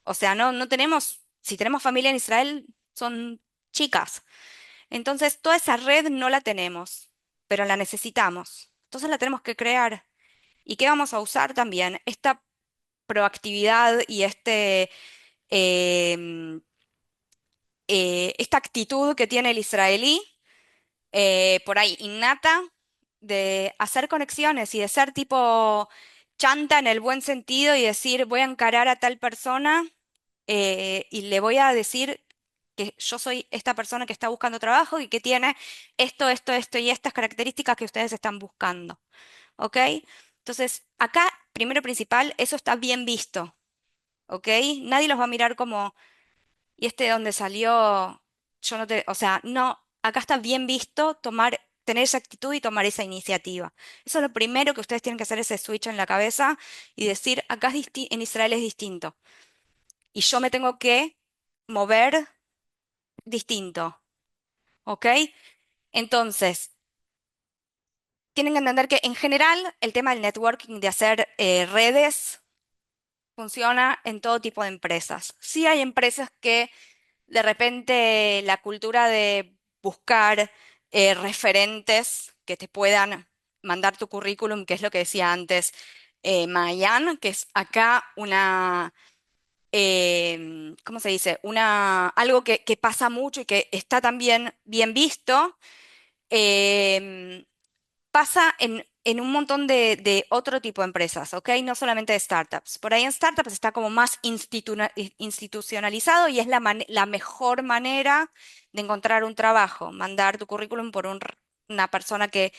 O sea, no tenemos, si tenemos familia en Israel, son chicas. Entonces, toda esa red no la tenemos, pero la necesitamos. Entonces la tenemos que crear. ¿Y qué vamos a usar también? Esta proactividad y em, esta actitud que tiene el israelí, por ahí innata, de hacer conexiones y de ser tipo chanta en el buen sentido y decir, voy a encarar a tal persona y le voy a decir que yo soy esta persona que está buscando trabajo y que tiene esto y estas características que ustedes están buscando. ¿Ok? Entonces, acá, primero principal, eso está bien visto. ¿Ok? Nadie los va a mirar como, ¿y este de dónde salió? Yo no te, o sea, no, acá está bien visto tener esa actitud y tomar esa iniciativa. Eso es lo primero que ustedes tienen que hacer, ese switch en la cabeza y decir, acá en Israel es distinto. Y yo me tengo que mover distinto. ¿Ok? Entonces, tienen que entender que en general el tema del networking, de hacer redes, funciona en todo tipo de empresas. Sí hay empresas que de repente la cultura de buscar referentes que te puedan mandar tu currículum, que es lo que decía antes Mayan, que es acá ¿cómo se dice? Algo que pasa mucho y que está también bien visto. em, Pasa en un montón de otro tipo de empresas, ¿ok? No solamente de startups. Por ahí en startups está como más institucionalizado y es la mejor manera de encontrar un trabajo, mandar tu currículum por una persona que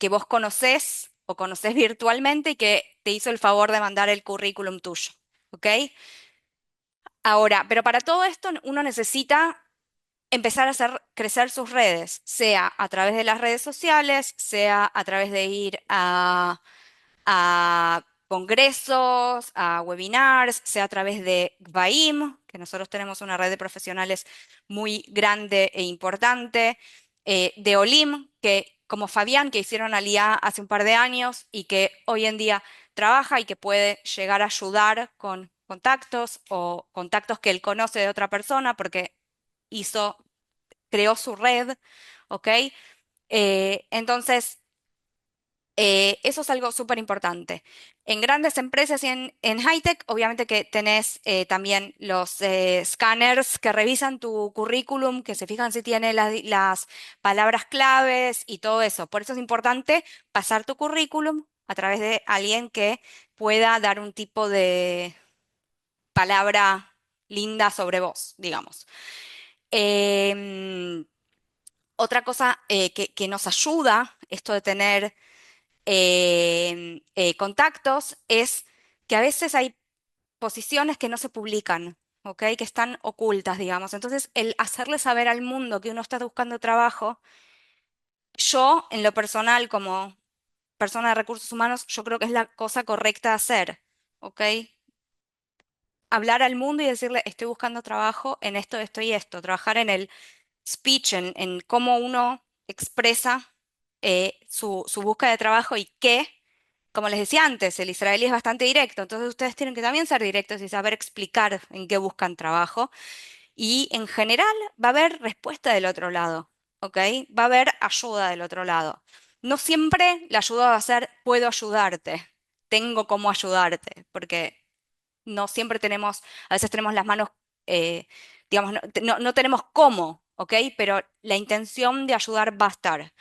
vos conocés o conocés virtualmente y que te hizo el favor de mandar el currículum tuyo, ¿ok? Ahora, pero para todo esto uno necesita empezar a hacer crecer sus redes, sea a través de las redes sociales, sea a través de ir a congresos, a webinars, sea a través de GVAIM, que nosotros tenemos una red de profesionales muy grande e importante, de OLIM, que como Fabián, que hicieron Aliá hace un par de años y que hoy en día trabaja y que puede llegar a ayudar con contactos o contactos que él conoce de otra persona porque hizo creó su red, ¿ok? Entonces, eso es algo súper importante. En grandes empresas y en high-tech, obviamente que tenés también los scanners que revisan tu currículum, que se fijan si tiene las palabras claves y todo eso. Por eso es importante pasar tu currículum a través de alguien que pueda dar un tipo de palabra linda sobre vos, digamos. Em, Otra cosa que nos ayuda, esto de tener contactos, es que a veces hay posiciones que no se publican, ¿ok? Que están ocultas, digamos. Entonces, el hacerle saber al mundo que uno está buscando trabajo, yo, en lo personal, como persona de recursos humanos, yo creo que es la cosa correcta de hacer, ¿ok? Hablar al mundo y decirle, estoy buscando trabajo en esto y esto. Trabajar en el speech, en cómo uno expresa su búsqueda de trabajo y qué, como les decía antes, el israelí es bastante directo, entonces ustedes tienen que también ser directos y saber explicar en qué buscan trabajo y en general va a haber respuesta del otro lado, ¿ok? Va a haber ayuda del otro lado. No siempre la ayuda va a ser puedo ayudarte, tengo cómo ayudarte, porque no siempre tenemos, a veces tenemos las manos, eh, digamos, no tenemos cómo, ¿ok? Pero la intención de ayudar va a estar.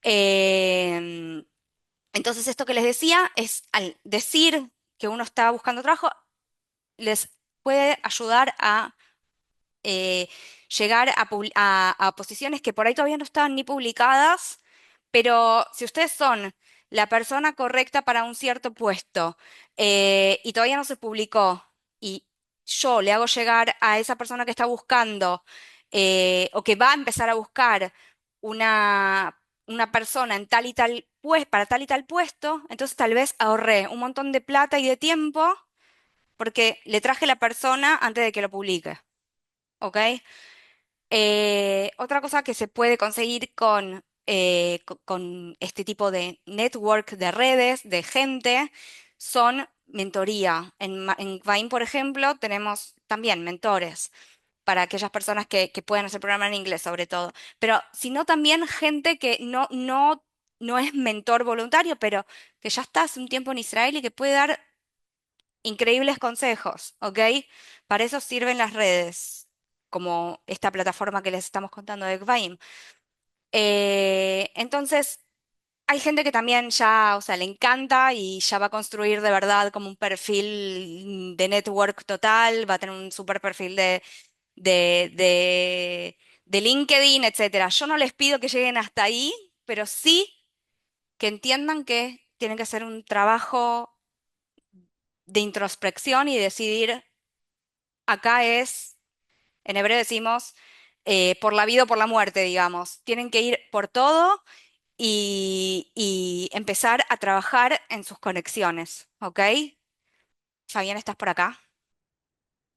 Em, entonces, esto que les decía es, al decir que uno está buscando trabajo, les puede ayudar a eh, llegar a posiciones que por ahí todavía no están ni publicadas, pero si ustedes son la persona correcta para un cierto puesto y todavía no se publicó y yo le hago llegar a esa persona que está buscando o que va a empezar a buscar una persona en tal y tal pues para tal y tal puesto, entonces tal vez ahorré un montón de plata y de tiempo porque le traje la persona antes de que lo publique. ¿Ok? Otra cosa que se puede conseguir con con este tipo de network de redes, de gente, son mentoría. En Vine, por ejemplo, tenemos también mentores para aquellas personas que puedan hacer programa en inglés, sobre todo. Pero sino también gente que no es mentor voluntario, pero que ya está hace un tiempo en Israel y que puede dar increíbles consejos, ¿ok? Para eso sirven las redes, como esta plataforma que les estamos contando de Gvaim. Entonces, hay gente que también ya, o sea, le encanta y ya va a construir de verdad como un perfil de network total, va a tener un super perfil de, de, de LinkedIn, etcétera. Yo no les pido que lleguen hasta ahí, pero sí que entiendan que tienen que hacer un trabajo de introspección y decidir, acá es, en hebreo decimos, por la vida o por la muerte, digamos. Tienen que ir por todo y empezar a trabajar en sus conexiones, ¿ok? Fabián, ¿estás por acá?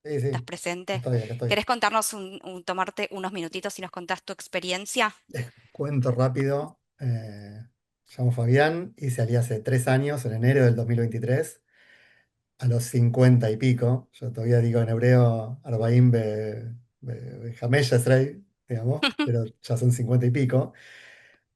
Sí, ¿Estás sí, presente? acá estoy. ¿Querés contarnos tomarte unos minutitos y nos contás tu experiencia? Cuento rápido. Llamo Fabián, hice Ali hace 3 años, en enero del 2023, a los 50 y pico. Yo todavía digo en hebreo, Arbaim Jameh Yesrei, digamos, pero ya son 50 y pico.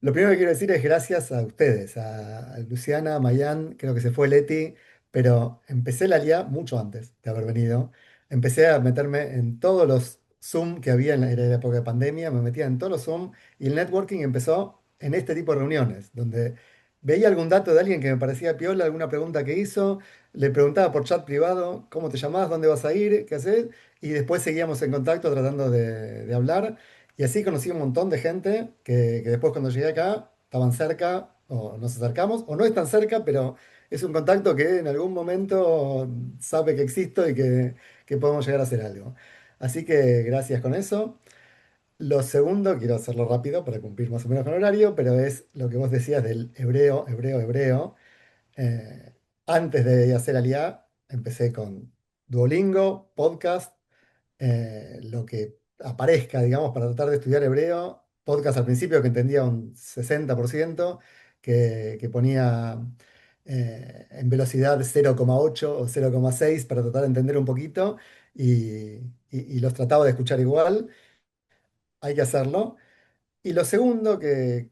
Lo primero que quiero decir es gracias a ustedes, a Luciana, a Mayan, creo que se fue Leti, pero empecé la LIA mucho antes de haber venido. Empecé a meterme en todos los Zoom que había era la época de pandemia, me metía en todos los Zoom y el networking empezó en este tipo de reuniones, donde veía algún dato de alguien que me parecía piola, alguna pregunta que hizo, le preguntaba por chat privado, ¿cómo te llamás? ¿Dónde vas a ir? ¿Qué haces? Y después seguíamos en contacto tratando de hablar. Y así conocí un montón de gente que después cuando llegué acá estaban cerca o nos acercamos o no están cerca, pero es un contacto que en algún momento sabe que existo y que podemos llegar a hacer algo. Así que gracias con eso. Lo segundo, quiero hacerlo rápido para cumplir más o menos con el horario, pero es lo que vos decías del hebreo, hebreo, hebreo. Eh, Antes de hacer Aliá, empecé con Duolingo, podcast, lo que aparezca, digamos, para tratar de estudiar hebreo. Podcast al principio que entendía un 60%, que ponía en velocidad 0,8 o 0,6 para tratar de entender un poquito y los trataba de escuchar igual. Hay que hacerlo. Y lo segundo, que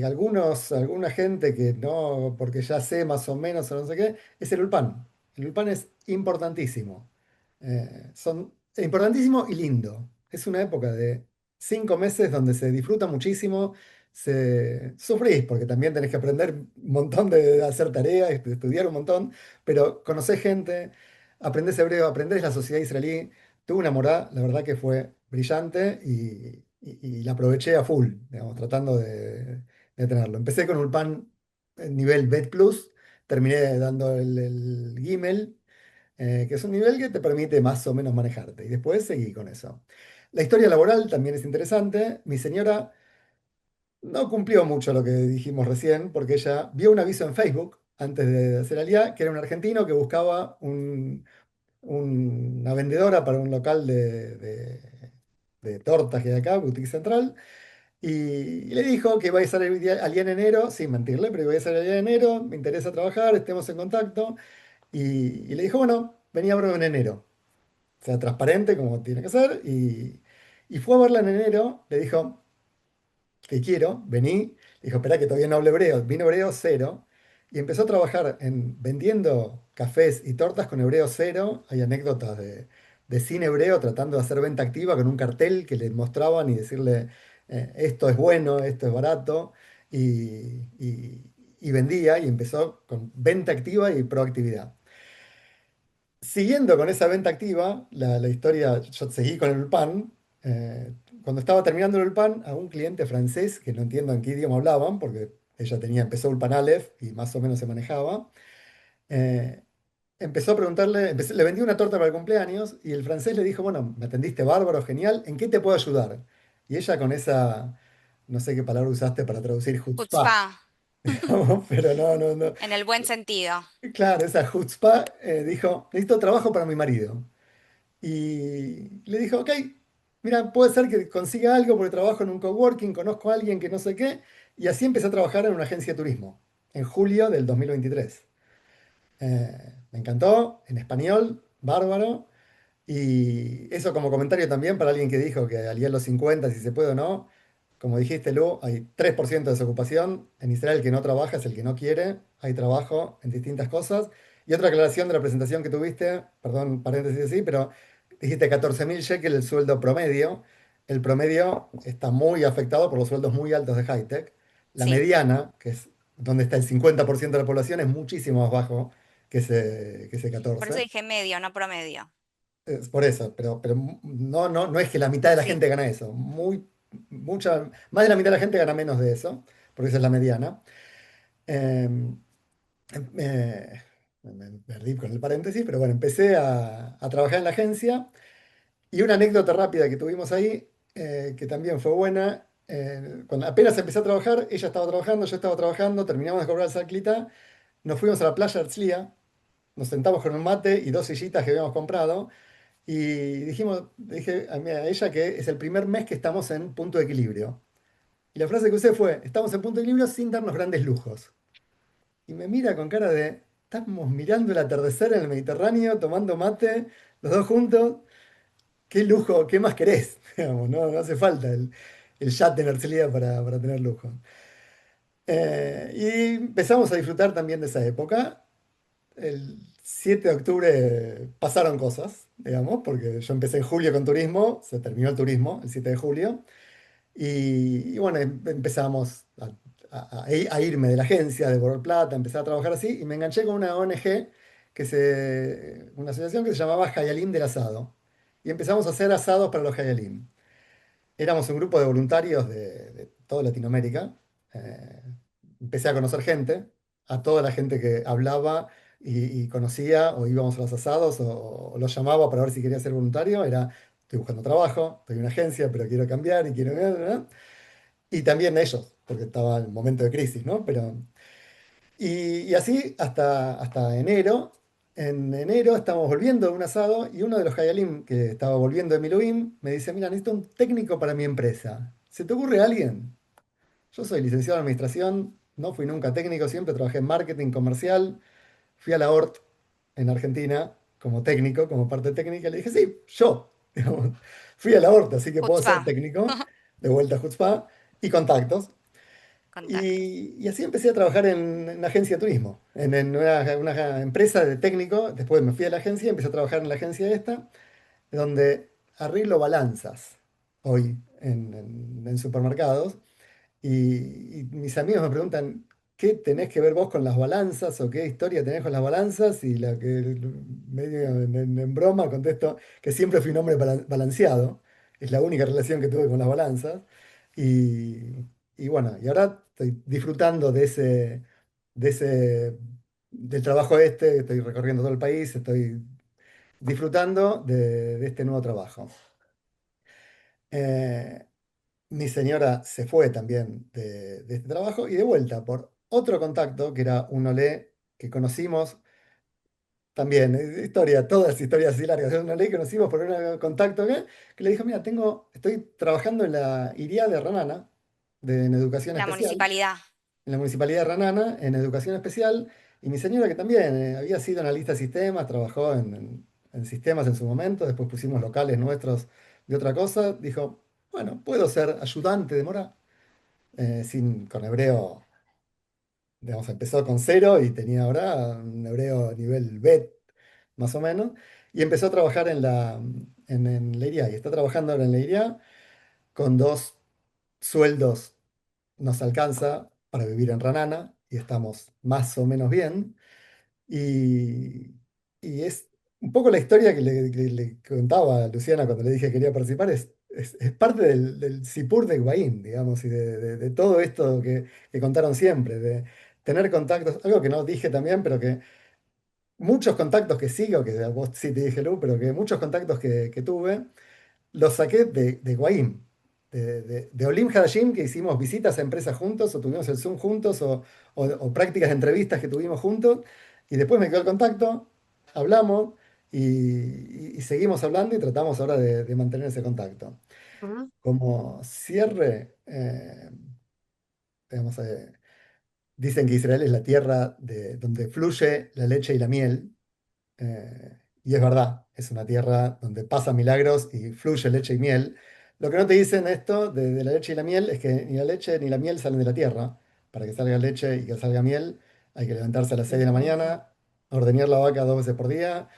alguna gente que no, porque ya sé más o menos o no sé qué, es el Ulpan. El Ulpan es importantísimo. Es importantísimo y lindo. Es una época de 5 meses donde se disfruta muchísimo, sufrís porque también tenés que aprender un montón de hacer tareas, de estudiar un montón, pero conocés gente, aprendés hebreo, aprendés la sociedad israelí. Tuve una morá, la verdad que fue brillante y la aproveché a full, digamos, tratando de tenerlo. Empecé con Ulpan en nivel Bet Plus, terminé dando el Gimel, que es un nivel que te permite más o menos manejarte. Y después seguí con eso. La historia laboral también es interesante. Mi señora no cumplió mucho lo que dijimos recién, porque ella vio un aviso en Facebook antes de hacer Aliá, que era un argentino que buscaba una vendedora para un local de tortas que hay acá, Boutique Central, y le dijo que iba a estar al día en enero, sin mentirle, pero iba a ser el día de enero, me interesa trabajar, estemos en contacto, y le dijo, bueno, venía a verlo en enero, o sea, transparente como tiene que ser, y fue a verla en enero, le dijo, te quiero, vení. Le dijo, espera que todavía no hablo hebreo. Vino hebreo cero. Y empezó a trabajar vendiendo cafés y tortas con hebreo cero. Hay anécdotas de cine hebreo tratando de hacer venta activa con un cartel que le mostraban y decirle, esto es bueno, esto es barato. Y vendía y empezó con venta activa y proactividad. Siguiendo con esa venta activa, la historia, yo seguí con el pan. Cuando estaba terminando el pan, a un cliente francés, que no entiendo en qué idioma hablaban, porque ella empezó el pan Aleph y más o menos se manejaba, eh, empezó a preguntarle, le vendí una torta para el cumpleaños y el francés le dijo, bueno, me atendiste bárbaro, genial, ¿en qué te puedo ayudar? Y ella con esa, no sé qué palabra usaste para traducir chutzpah, Chutzpah, pero no, no, no. en el buen sentido. Claro, esa chutzpah, dijo, necesito trabajo para mi marido. Y le dijo, ok, mira, puede ser que consiga algo porque trabajo en un coworking, conozco a alguien que no sé qué. Y así empecé a trabajar en una agencia de turismo, en julio del 2023. Me encantó, en español, bárbaro. Y eso como comentario también para alguien que dijo que al los 50 si se puede o no, como dijiste, Lu, hay 3% de desocupación. En Israel el que no trabaja es el que no quiere. Hay trabajo en distintas cosas. Y otra aclaración de la presentación que tuviste, perdón, paréntesis así, pero dijiste 14.000 shekel el sueldo promedio. El promedio está muy afectado por los sueldos muy altos de high-tech. La Sí, mediana, que es donde está el 50% de la población, es muchísimo más bajo que ese por eso 14. dije medio, no promedio. Es por eso, pero no es que la mitad de la Sí, gente gana eso. Más de la mitad de la gente gana menos de eso, porque esa es la mediana. Eh, me perdí con el paréntesis, pero bueno, empecé a trabajar en la agencia y una anécdota rápida que tuvimos ahí, que también fue buena. Cuando apenas empecé a trabajar, ella estaba trabajando, yo estaba trabajando, terminamos de cobrar el Sarclita, nos fuimos a la playa Herzliya, nos sentamos con un mate y dos sillitas que habíamos comprado. Y dije a ella que es el primer mes que estamos en punto de equilibrio. Y la frase que usé fue, estamos en punto de equilibrio sin darnos grandes lujos. Y me mira con cara de, estamos mirando el atardecer en el Mediterráneo, tomando mate, los dos juntos. ¿Qué lujo, qué más querés? Digamos, no hace falta el yate en Herzliya para tener lujo. Y empezamos a disfrutar también de esa época. El 7 de octubre pasaron cosas, digamos, porque yo empecé en julio con turismo, se terminó el turismo el 7 de julio, y bueno, empezamos a irme de la agencia, de Borol Plata, empecé a trabajar así, y me enganché con una ONG, una asociación que se llamaba Hayalim del Asado, y empezamos a hacer asados para los Hayalim. Éramos un grupo de voluntarios de toda Latinoamérica. Eh, Empecé a conocer gente, a toda la gente que hablaba y conocía, o íbamos a los asados, o los llamaba para ver si quería ser voluntario. Era, estoy buscando trabajo, estoy en una agencia, pero quiero cambiar y quiero... Y también ellos, porque estaba en momento de crisis, ¿no? Y así hasta enero. En enero estamos volviendo de un asado y uno de los Hayalim que estaba volviendo de Miluim me dice, mira, necesito un técnico para mi empresa. ¿Se te ocurre alguien? Yo soy licenciado en administración, no fui nunca técnico, siempre trabajé en marketing comercial, fui a la ORT en Argentina como técnico, como parte técnica, y le dije, sí, yo. Digamos, fui a la ORT, así que puedo ser Jutzpah, técnico, de vuelta a Jutzpah, y contactos. contactos. Y así empecé a trabajar en una agencia de turismo, en una empresa de técnico. Después me fui a la agencia, empecé a trabajar en la agencia esta, donde arreglo balanzas hoy en supermercados. Y mis amigos me preguntan, ¿qué tenés que ver vos con las balanzas o qué historia tenés con las balanzas? Y la que medio en broma contesto que siempre fui un hombre balanceado. Es la única relación que tuve con las balanzas. Y, y bueno, y ahora estoy disfrutando del trabajo este, estoy recorriendo todo el país, estoy disfrutando de este nuevo trabajo. Eh, Mi señora se fue también de este trabajo y de vuelta por otro contacto, que era un olé que conocimos también, todas historias así largas, un olé que conocimos por un contacto que le dijo, mira, estoy trabajando en la IRIA de Ranana, en educación La especial, municipalidad. en la municipalidad de Ranana, en educación especial, y mi señora que también había sido analista de sistemas, trabajó en sistemas en su momento, después pusimos locales nuestros de otra cosa, dijo, bueno, puedo ser ayudante de Mora con hebreo, digamos, empezó con cero y tenía ahora un hebreo nivel B, más o menos, y empezó a trabajar en la IRIA, y está trabajando ahora en la IRIA con dos sueldos, nos alcanza para vivir en Ranana, y estamos más o menos bien, y, y es un poco la historia que le contaba a Luciana cuando le dije que quería participar, es parte del Sipur de Higuaín, digamos, y de todo esto que contaron siempre, de tener contactos, algo que no dije también, pero que muchos contactos que sigo, que a vos sí te dije, Lu, pero que muchos contactos que tuve, los saqué de Guaim, de Olim Hadashim, que hicimos visitas a empresas juntos, o tuvimos el Zoom juntos, o prácticas de entrevistas que tuvimos juntos, y después me quedó el contacto, hablamos, y seguimos hablando y tratamos ahora de mantener ese contacto. Ujú. Como cierre, digamos, dicen que Israel es la tierra donde fluye la leche y la miel, y es verdad, es una tierra donde pasan milagros y fluye leche y miel. Lo que no te dicen esto de la leche y la miel es que ni la leche ni la miel salen de la tierra. Para que salga leche y que salga miel, hay que levantarse a las 6 de la mañana, ordeñar la vaca 2 veces por día,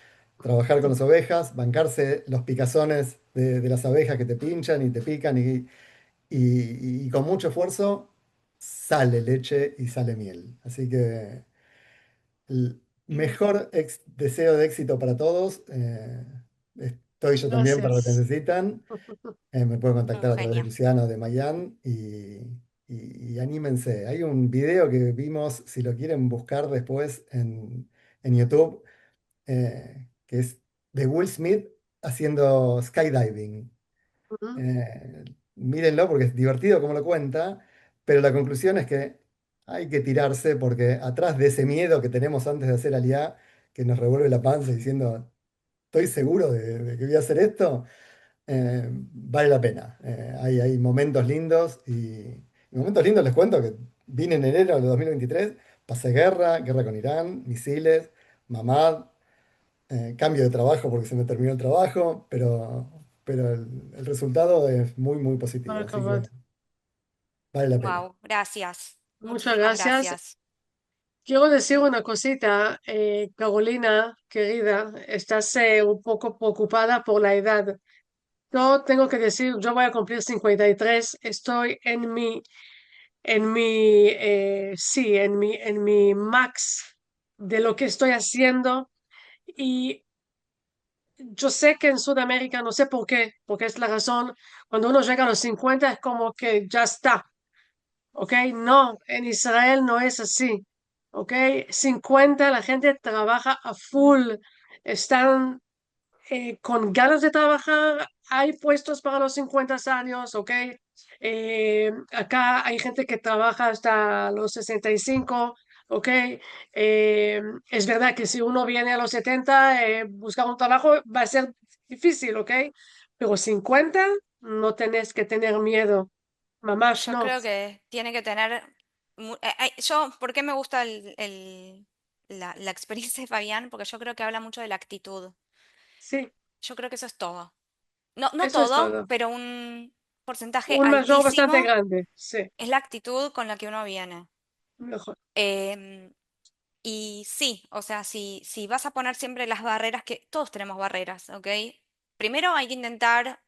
trabajar con las ovejas, bancarse los picazones de las abejas que te pinchan y te pican y con mucho esfuerzo sale leche y sale miel. Así que el mejor deseo de éxito para todos. Estoy yo también para lo que Gracias. necesitan. Me pueden Un contactar a través de genio. Luciano de Mayan y anímense. Hay un video que vimos, si lo quieren buscar después en YouTube, que es de Will Smith haciendo skydiving. Ujú. Mírenlo porque es divertido como lo cuenta, pero la conclusión es que hay que tirarse porque atrás de ese miedo que tenemos antes de hacer aliá, que nos revuelve la panza diciendo, estoy seguro de que voy a hacer esto, vale la pena. Hay momentos lindos y momentos lindos les cuento que vine en enero de 2023, pasé guerra con Irán, misiles, Mamad, cambio de trabajo porque se me terminó el trabajo, pero el resultado es muy, muy positivo, así que Barakallah. vale la pena. Wow, gracias. Muchas Muchísimas gracias. gracias. Quiero decir una cosita, Carolina, querida, estás un poco preocupada por la edad. Yo tengo que decir, yo voy a cumplir 53, estoy sí, en mi max de lo que estoy haciendo y yo sé que en Sudamérica, no sé por qué, porque es la razón, cuando uno llega a los 50 es como que ya está, ¿ok? No, en Israel no es así, ¿ok? 50 la gente trabaja a full, están con ganas de trabajar, hay puestos para los 50 años, ¿ok? Acá hay gente que trabaja hasta los 65, ¿ok? Es verdad que si uno viene a los 70, buscar un trabajo va a ser difícil, ¿ok? Pero 50, no tenés que tener miedo, mamás Yo no. creo que tiene que tener... yo, ¿por qué me gusta la experiencia de Fabián? Porque yo creo que habla mucho de la actitud. Sí, Yo creo que eso es todo. No, no eso es todo, todo. pero un porcentaje Un mayor bastante altísimo grande, sí, es la actitud con la que uno viene. mejor. Em, y sí, o sea, si vas a poner siempre las barreras, que todos tenemos barreras, ¿ok? Primero hay que intentar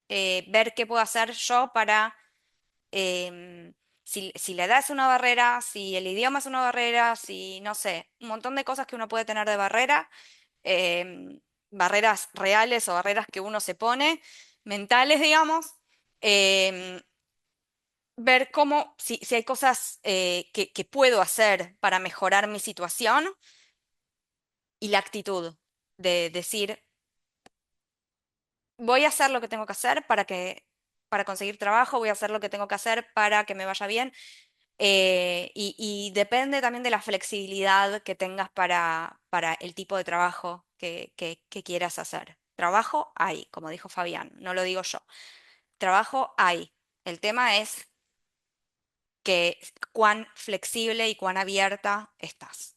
ver qué puedo hacer yo para, em, si la edad es una barrera, si el idioma es una barrera, si, no sé, un montón de cosas que uno puede tener de barrera, em, barreras reales o barreras que uno se pone, mentales, digamos. em, Ver cómo, si hay cosas que puedo hacer para mejorar mi situación y la actitud de decir, voy a hacer lo que tengo que hacer para conseguir trabajo, voy a hacer lo que tengo que hacer para que me vaya bien. Y depende también de la flexibilidad que tengas para el tipo de trabajo que quieras hacer. Trabajo hay, como dijo Fabián, no lo digo yo. Trabajo hay. El tema es que cuán flexible y cuán abierta estás.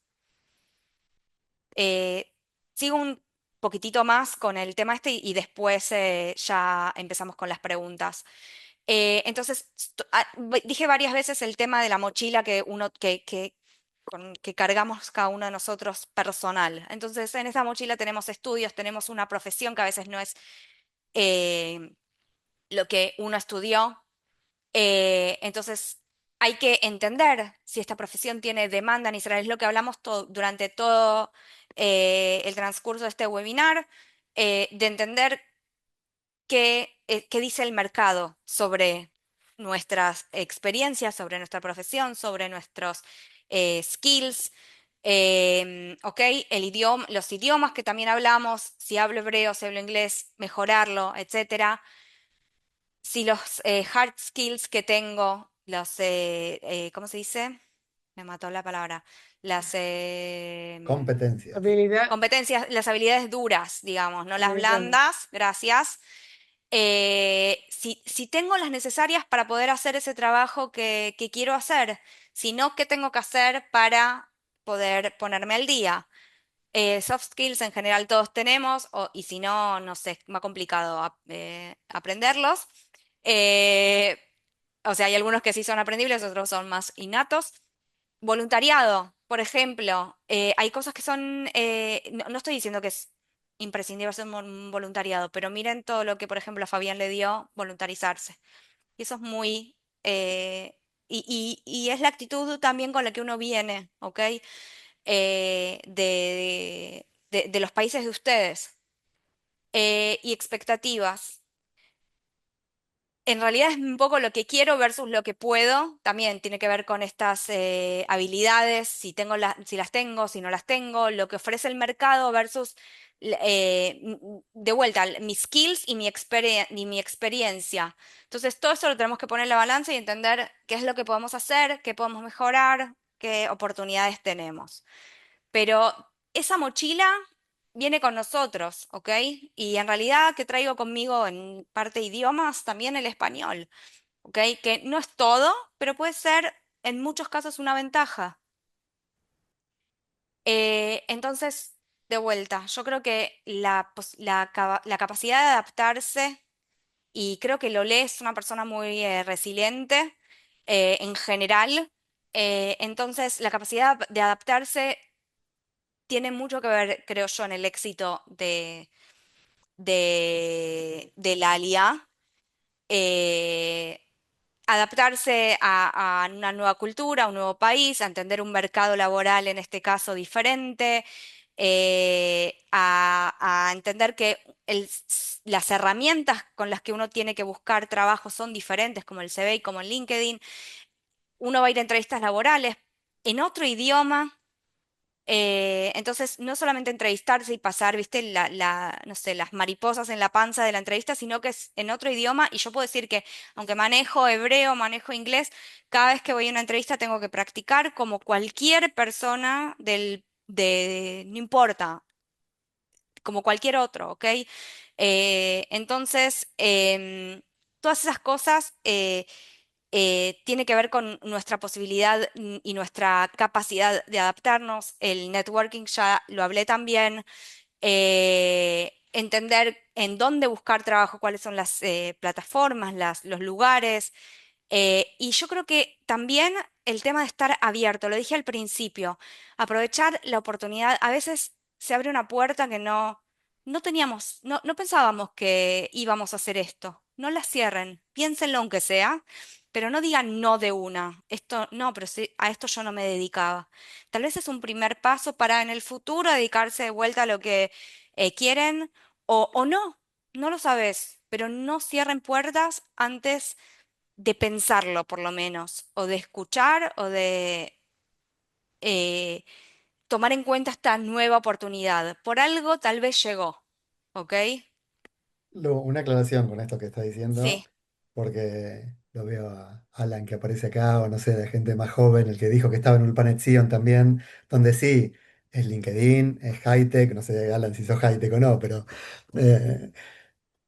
Eh, Sigo un poquitito más con el tema este y después ya empezamos con las preguntas. Entonces, dije varias veces el tema de la mochila que uno que cargamos cada uno de nosotros personal. Entonces, en esa mochila tenemos estudios, tenemos una profesión que a veces no es eh, lo que uno estudió. Entonces, hay que entender si esta profesión tiene demanda en Israel. Es lo que hablamos durante todo el transcurso de este webinar, de entender qué dice el mercado sobre nuestras experiencias, sobre nuestra profesión, sobre nuestros skills. Ok, el idioma, los idiomas que también hablamos, si hablo hebreo, si hablo inglés, mejorarlo, etcétera. Si los hard skills que tengo, ¿cómo se dice? Me mató la palabra. Las Competencias. Habilidad, competencias, las habilidades duras, digamos, no las habilidad. blandas, gracias. si tengo las necesarias para poder hacer ese trabajo que quiero hacer, si no, ¿qué tengo que hacer para poder ponerme al día? Soft skills en general todos tenemos, y si no, no sé, es más complicado aprenderlos. Eh, o sea, hay algunos que sí son aprendibles, otros son más innatos. Voluntariado, por ejemplo, hay cosas que son, no estoy diciendo que es imprescindible hacer un voluntariado, pero miren todo lo que, por ejemplo, a Fabián le dio voluntarizarse. Y eso es muy, y es la actitud también con la que uno viene, ¿ok? De los países de ustedes. Y expectativas. En realidad es un poco lo que quiero versus lo que puedo. También tiene que ver con estas habilidades, si las tengo, si no las tengo, lo que ofrece el mercado versus, de vuelta, mis skills y mi experiencia. Entonces, todo eso lo tenemos que poner en la balanza y entender qué es lo que podemos hacer, qué podemos mejorar, qué oportunidades tenemos. Pero esa mochila viene con nosotros, ¿ok? Y en realidad, ¿qué traigo conmigo en parte de idiomas? También el español, ¿ok? Que no es todo, pero puede ser en muchos casos una ventaja. Entonces, de vuelta, yo creo que la capacidad de adaptarse, y creo que Lolé es una persona muy resiliente en general, entonces la capacidad de adaptarse tiene mucho que ver, creo yo, en el éxito de la IA. eh, Adaptarse a una nueva cultura, a un nuevo país, a entender un mercado laboral en este caso diferente, a entender que las herramientas con las que uno tiene que buscar trabajo son diferentes, como el CV y como el LinkedIn. Uno va a ir a entrevistas laborales en otro idioma. Entonces, no solamente entrevistarse y pasar, viste, no sé, las mariposas en la panza de la entrevista, sino que es en otro idioma. Y yo puedo decir que, aunque manejo hebreo, manejo inglés, cada vez que voy a una entrevista tengo que practicar como cualquier persona no importa, como cualquier otro, ¿ok? Entonces, todas esas cosas tiene que ver con nuestra posibilidad y nuestra capacidad de adaptarnos. El networking ya lo hablé también. Entender en dónde buscar trabajo, cuáles son las plataformas, los lugares. Y yo creo que también el tema de estar abierto, lo dije al principio, aprovechar la oportunidad. A veces se abre una puerta que no teníamos, no pensábamos que íbamos a hacer esto. No la cierren, piénsenlo aunque sea, pero no digan no de una. Esto no, pero sí, a esto yo no me dedicaba. Tal vez es un primer paso para en el futuro dedicarse de vuelta a lo que quieren o no, no lo sabes, pero no cierren puertas antes de pensarlo por lo menos, o de escuchar o de eh, tomar en cuenta esta nueva oportunidad. Por algo tal vez llegó, ¿ok? Una aclaración con esto que está diciendo, Sí. porque lo veo a Alan que aparece acá, o no sé, de gente más joven, el que dijo que estaba en Ulpanet Sion también, donde sí, es LinkedIn, es high-tech, no sé, Alan, si sos high-tech o no, pero eh,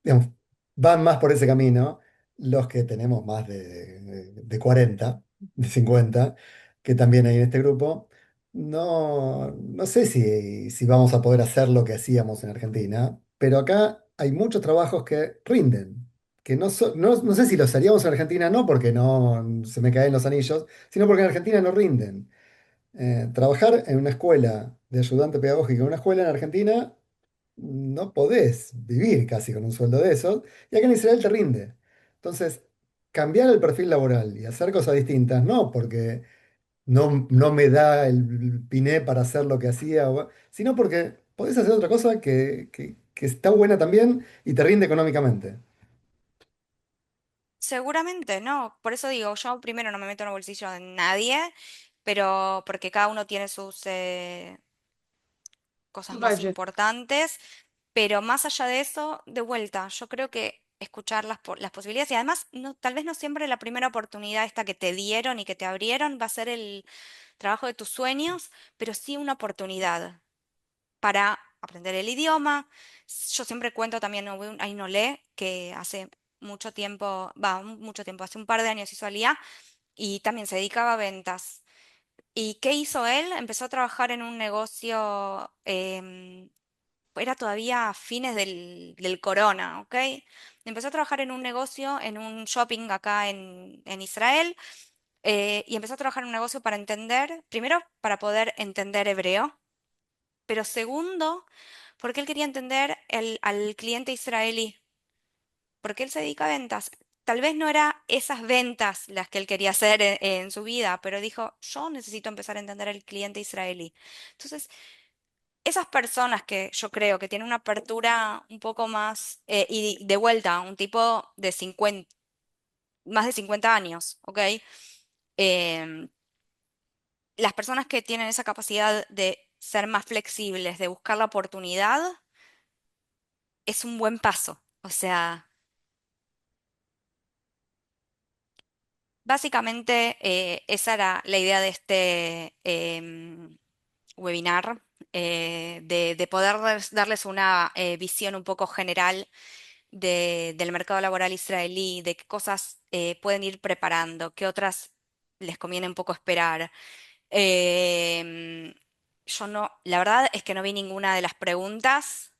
digamos, van más por ese camino los que tenemos más de 40, de 50, que también hay en este grupo. No sé si vamos a poder hacer lo que hacíamos en Argentina, pero acá hay muchos trabajos que rinden, que no sé si los haríamos en Argentina, no porque no se me caen los anillos, sino porque en Argentina no rinden. Trabajar en una escuela de ayudante pedagógico en una escuela en Argentina no podés vivir casi con un sueldo de esos, y acá en Israel te rinde. Entonces, cambiar el perfil laboral y hacer cosas distintas, no porque no me da el piné para hacer lo que hacía, sino porque podés hacer otra cosa que está buena también y te rinde económicamente. Seguramente, ¿no? Por eso digo, yo primero no me meto en el bolsillo de nadie, pero porque cada uno tiene sus cosas más Budget. importantes, pero más allá de eso, de vuelta, yo creo que escuchar las posibilidades y además tal vez no siempre la primera oportunidad esta que te dieron y que te abrieron va a ser el trabajo de tus sueños, pero sí una oportunidad para aprender el idioma. Yo siempre cuento también, hay Nolé, que hace mucho tiempo, hace un par de años hizo Aliyah y también se dedicaba a ventas. ¿Y qué hizo él? Empezó a trabajar en un negocio, era todavía a fines del corona, ¿ok? Empezó a trabajar en un negocio, en un shopping acá en Israel, y empezó a trabajar en un negocio para entender, primero, para poder entender hebreo, pero segundo, porque él quería entender al cliente israelí, porque él se dedica a ventas. Tal vez no era esas ventas las que él quería hacer en su vida, pero dijo, yo necesito empezar a entender al cliente israelí. Entonces, esas personas que yo creo que tienen una apertura un poco más, y de vuelta, un tipo de 50, más de 50 años, ¿ok? Em, las personas que tienen esa capacidad de ser más flexibles, de buscar la oportunidad, es un buen paso. O sea, básicamente esa era la idea de este webinar, de poder darles una visión un poco general del mercado laboral israelí, de qué cosas pueden ir preparando, qué otras les conviene un poco esperar. Em, yo no, la verdad es que no vi ninguna de las preguntas,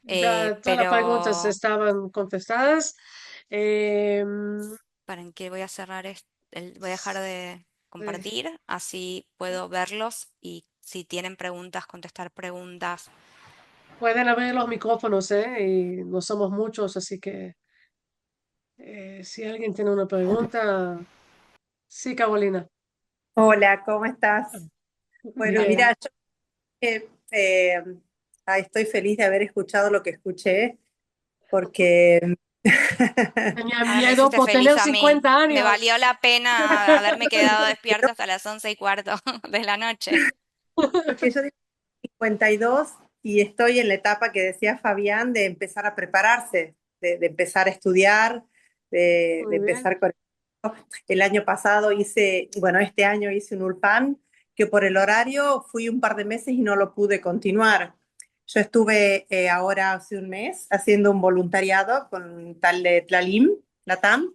Ya todas las preguntas pero estaban contestadas. Eh, ¿para en qué voy a cerrar voy a dejar de compartir? Así puedo verlos y si tienen preguntas, contestar preguntas. pueden abrir los micrófonos, ¿eh? Y no somos muchos, así que si alguien tiene una pregunta, sí, Carolina. Hola, ¿cómo estás? Bueno, Bien. mira, yo estoy feliz de haber escuchado lo que escuché, porque Tenía Ahora me miedo hiciste por feliz tener a mí. 50 Me valió años. la pena haberme quedado despierta hasta las 11:15 de la noche. porque yo tengo 52 y estoy en la etapa que decía Fabián de empezar a prepararse, de empezar a estudiar, de Muy bien. empezar con... El año pasado bueno, este año hice un Ulpan que por el horario fui un par de meses y no lo pude continuar. Yo estuve ahora hace un mes haciendo un voluntariado con tal de Tlalim, Latam,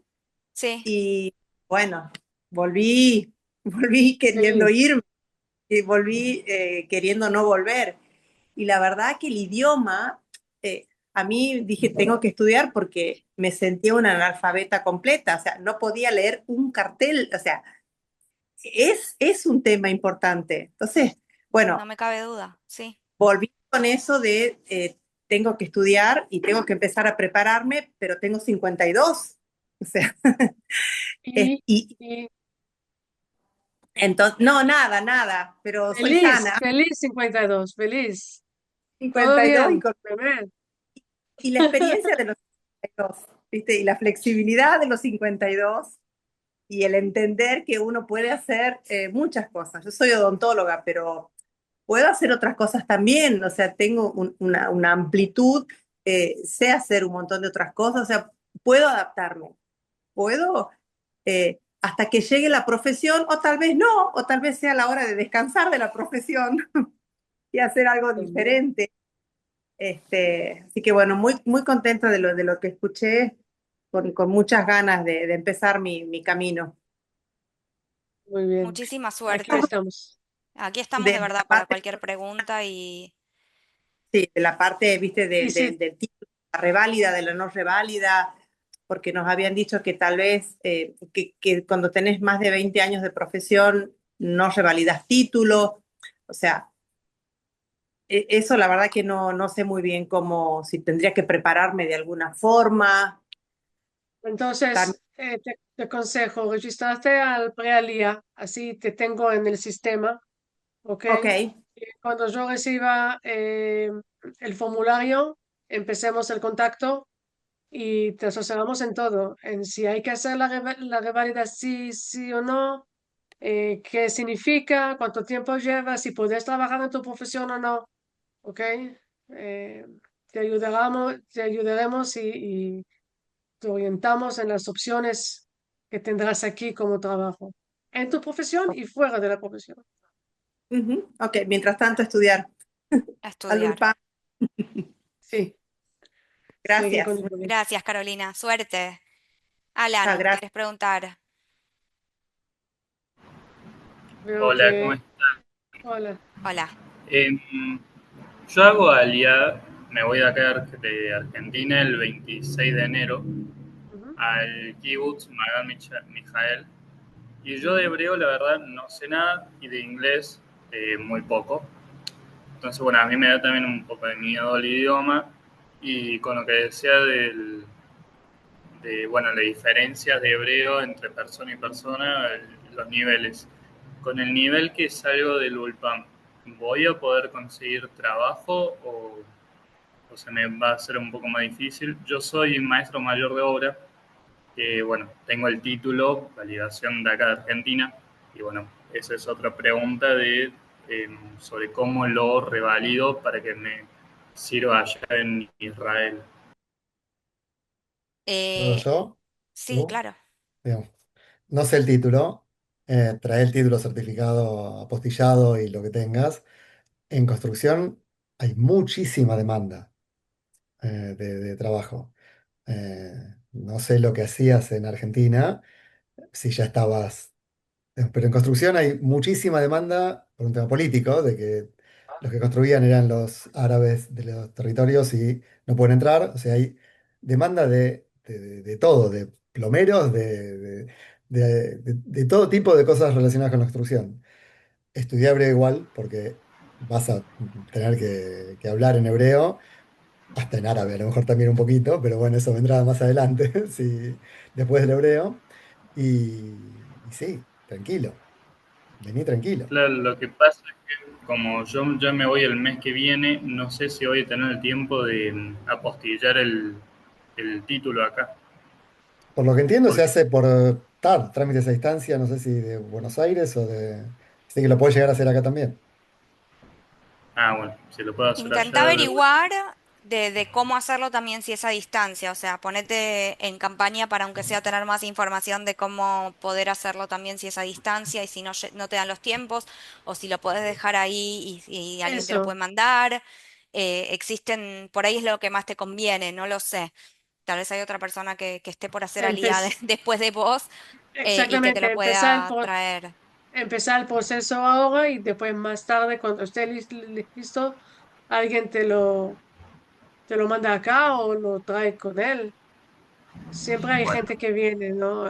Sí, y bueno, volví, volví queriendo Feliz. irme y volví queriendo no volver. Y la verdad que el idioma, a mí dije, tengo que estudiar porque me sentía una analfabeta completa, o sea, no podía leer un cartel, o sea, es un tema importante. Entonces, no bueno, me cabe duda, sí. volví con eso de tengo que estudiar y tengo que empezar a prepararme, pero tengo 52. O sea, Y, y y entonces, no, nada, nada, pero soy feliz, sana. feliz 52, feliz. Todo 52 bien. Bebé. y la experiencia de los 52, ¿viste? Y la flexibilidad de los 52 y el entender que uno puede hacer muchas cosas. Yo soy odontóloga, pero puedo hacer otras cosas también, o sea, tengo una amplitud, sé hacer un montón de otras cosas, o sea, puedo adaptarme, puedo hasta que llegue la profesión, o tal vez no, o tal vez sea la hora de descansar de la profesión y hacer algo También. diferente. Así que bueno, muy, muy contenta de lo que escuché, con muchas ganas de empezar mi camino. Muy bien. Muchísima Aquí suerte. estamos. Aquí estamos de De la verdad para parte, cualquier pregunta y sí, de la parte, viste, Y si, del título, la reválida, de la no reválida, porque nos habían dicho que tal vez que cuando tenés más de 20 años de profesión no revalidas título, o sea, eso la verdad que no sé muy bien cómo, si tendría que prepararme de alguna forma. También, entonces, te aconsejo, registrarte al Prealía, así te tengo en el sistema, ¿ok? ok. Y cuando yo reciba el formulario, empecemos el contacto y te asesoramos en todo, en si hay que hacer la reválida sí, sí o no, qué significa, cuánto tiempo lleva, si puedes trabajar en tu profesión o no, ¿ok? Eh, te ayudaremos y te orientamos en las opciones que tendrás aquí como trabajo, en tu profesión y fuera de la profesión. Ujú, ok, mientras tanto estudiar a al estudiar. ULPA. Sí, sí, hay que Gracias. contribuir. Gracias, Carolina. Suerte. Chao, Alan, gracias. ¿quieres preguntar? Veo Hola, ¿cómo que, estás? hola. Hola. Em, yo hago Alia, me voy de acá de Argentina el 26 de enero Ujú, al Kibbutz Magan Mijael. Y yo de ujú. hebreo, la verdad, no sé nada y de inglés muy poco. Entonces, bueno, a mí me da también un poco de miedo el idioma. Y con lo que decía bueno, la diferencia de hebreo entre persona y persona, los niveles. Con el nivel que salgo del Ulpan, ¿voy a poder conseguir trabajo o se me va a hacer un poco más difícil? Yo soy maestro mayor de obra, bueno, tengo el título, validación de acá de Argentina, y bueno, esa es otra pregunta sobre cómo lo revalido para que me sirva allá en Israel. ¿Puedo Eh, yo? sí, ¿Tú? claro. Digamos, no sé el título, trae el título certificado, apostillado y lo que tengas. En construcción hay muchísima demanda de trabajo. No sé lo que hacías en Argentina, si ya estabas, pero en construcción hay muchísima demanda por un tema político, de que los que construían eran los árabes de los territorios y no pueden entrar. O sea, hay demanda de todo, de plomeros, de todo tipo de cosas relacionadas con la construcción. Estudié hebreo igual, porque vas a tener que hablar en hebreo, hasta en árabe, a lo mejor también un poquito, pero bueno, eso vendrá más adelante, sí, después del hebreo. Y sí, tranquilo, vení tranquilo. Claro, lo que pasa es que como yo ya me voy el mes que viene, no sé si voy a tener el tiempo de apostillar el título acá. Por lo que entiendo, se Porque, hace por trámites a distancia, no sé si de Buenos Aires o de... Así que lo puedes llegar a hacer acá también. bueno, si lo puedo hacer Intenta allá de vuelta. averiguar de cómo hacerlo también si es a distancia, o sea, ponete en campaña para aunque sea tener más información de cómo poder hacerlo también si es a distancia y si no, no te dan los tiempos, o si lo puedes dejar ahí y alguien te lo puede Eso, mandar. Existen, por ahí es lo que más te conviene, no lo sé. Tal vez hay otra persona que esté por hacer aliada empe- después de vos y que te exactamente, lo pueda traer. empezar el proceso ahora y después más tarde, cuando esté listo, alguien te lo manda acá o lo trae con él. Siempre hay Bueno, gente que viene, ¿no?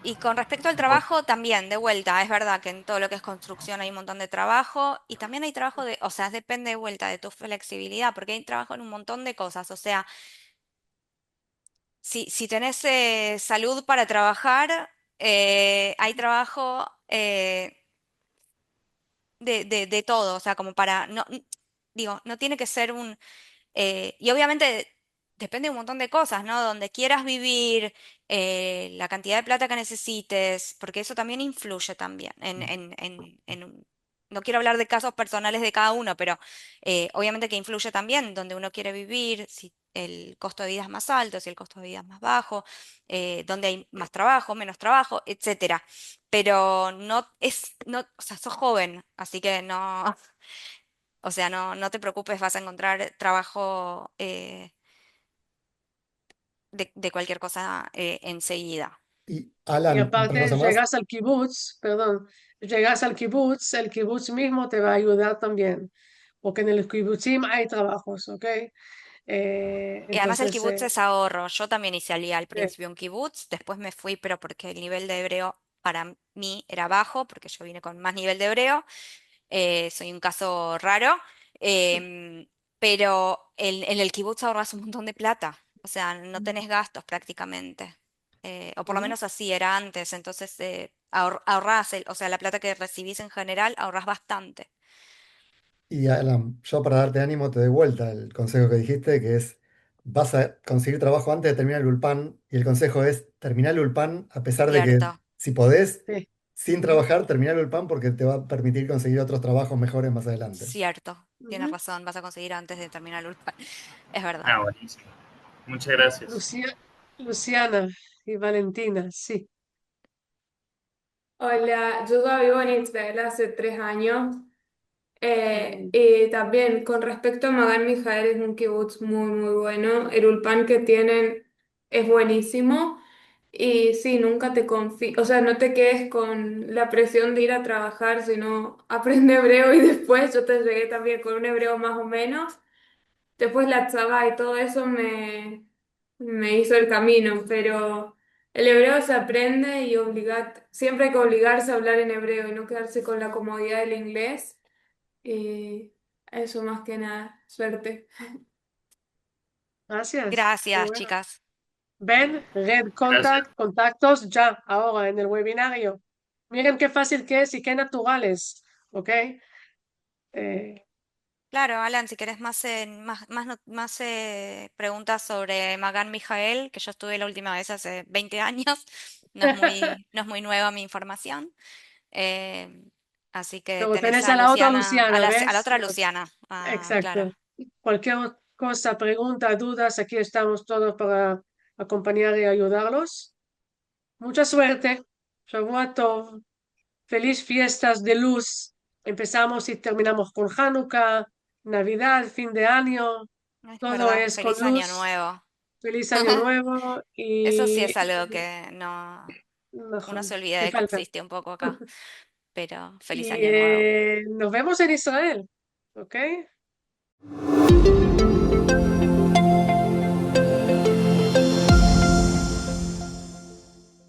Y con respecto al bueno, trabajo, también, de vuelta, es verdad que en todo lo que es construcción hay un montón de trabajo y también hay trabajo o sea, depende de vuelta de tu flexibilidad, porque hay trabajo en un montón de cosas. O sea, si tenés salud para trabajar, hay trabajo de todo, o sea, como para, no, digo, no tiene que ser y obviamente depende de un montón de cosas, ¿no? Donde quieras vivir, la cantidad de plata que necesites, porque eso también influye también no quiero hablar de casos personales de cada uno, pero obviamente que influye también donde uno quiere vivir, si el costo de vida es más alto, si el costo de vida es más bajo, donde hay más trabajo, menos trabajo, etcétera. Pero no, o sea, sos joven, así que no, o sea, no te preocupes, vas a encontrar trabajo de cualquier cosa enseguida. Y Y Alan, otra aparte, cosa más. llegas al kibutz, el kibutz mismo te va a ayudar también, porque en el kibutzim hay trabajos, ¿ok? Y además el Entonces, kibutz es ahorro. Yo también hice al eh, principio un kibutz, después me fui, pero porque el nivel de hebreo para mí era bajo, porque yo vine con más nivel de hebreo. Soy un caso raro. em, pero en el kibutz ahorras un montón de plata. O sea, no tenés gastos prácticamente. O por lo ujú. menos así era antes. Entonces, ahorrás, o sea, la plata que recibís en general, ahorrás bastante. Y Alan, yo para darte ánimo te doy vuelta el consejo que dijiste, que es, vas a conseguir trabajo antes de terminar el Ulpan, y el consejo es terminar el Ulpan a pesar de que Cierto, si podés, Sí. sin trabajar, terminar el Ulpan porque te va a permitir conseguir otros trabajos mejores más adelante. cierto. Tienes Ujú. razón, vas a conseguir antes de terminar el ulpan. Es verdad. Buenísimo. Muchas gracias. Lucia- Luciana y Valentina, sí. Hola, yo ya vivo en Israel hace 3 años Y también con respecto a Magan Mijael es un kibutz muy, muy bueno. El ulpan que tienen es buenísimo. Y sí, nunca te confíes, o sea, no te quedes con la presión de ir a trabajar, sino aprende hebreo y después yo te llegué también con un hebreo más o menos. Después la tzabá y todo eso me hizo el camino, pero el hebreo se aprende y siempre hay que obligarse a hablar en hebreo y no quedarse con la comodidad del inglés. Y eso más que nada, suerte. Gracias. Qué Gracias, bueno. chicas. Ven, Red Gracias. Contact, contactos ya, ahora en el webinario. Miren qué fácil que es y qué naturales, ¿ok? Eh, Claro, Alan, si querés más preguntas sobre Magan Mijael, que yo estuve la última vez hace 20 años, no es muy nueva mi información. eh, Así que Luego tenés tenés a a la otra Luciana, Luciana, a la ¿ves? otra Luciana. Ah, claro. Exacto. Cualquier cosa, pregunta, dudas, aquí estamos todos para acompañar y ayudarlos. Mucha suerte. Shavua Tov. Feliz fiestas de luz. Empezamos y terminamos con Hanukkah, Navidad, fin de año. Es Todo verdad, es con feliz año luz. nuevo. Feliz año nuevo Eso sí y es algo que no, uno se olvida que de que falta. existe un poco acá, pero feliz Y año nuevo. nos vemos en Israel, ¿ok?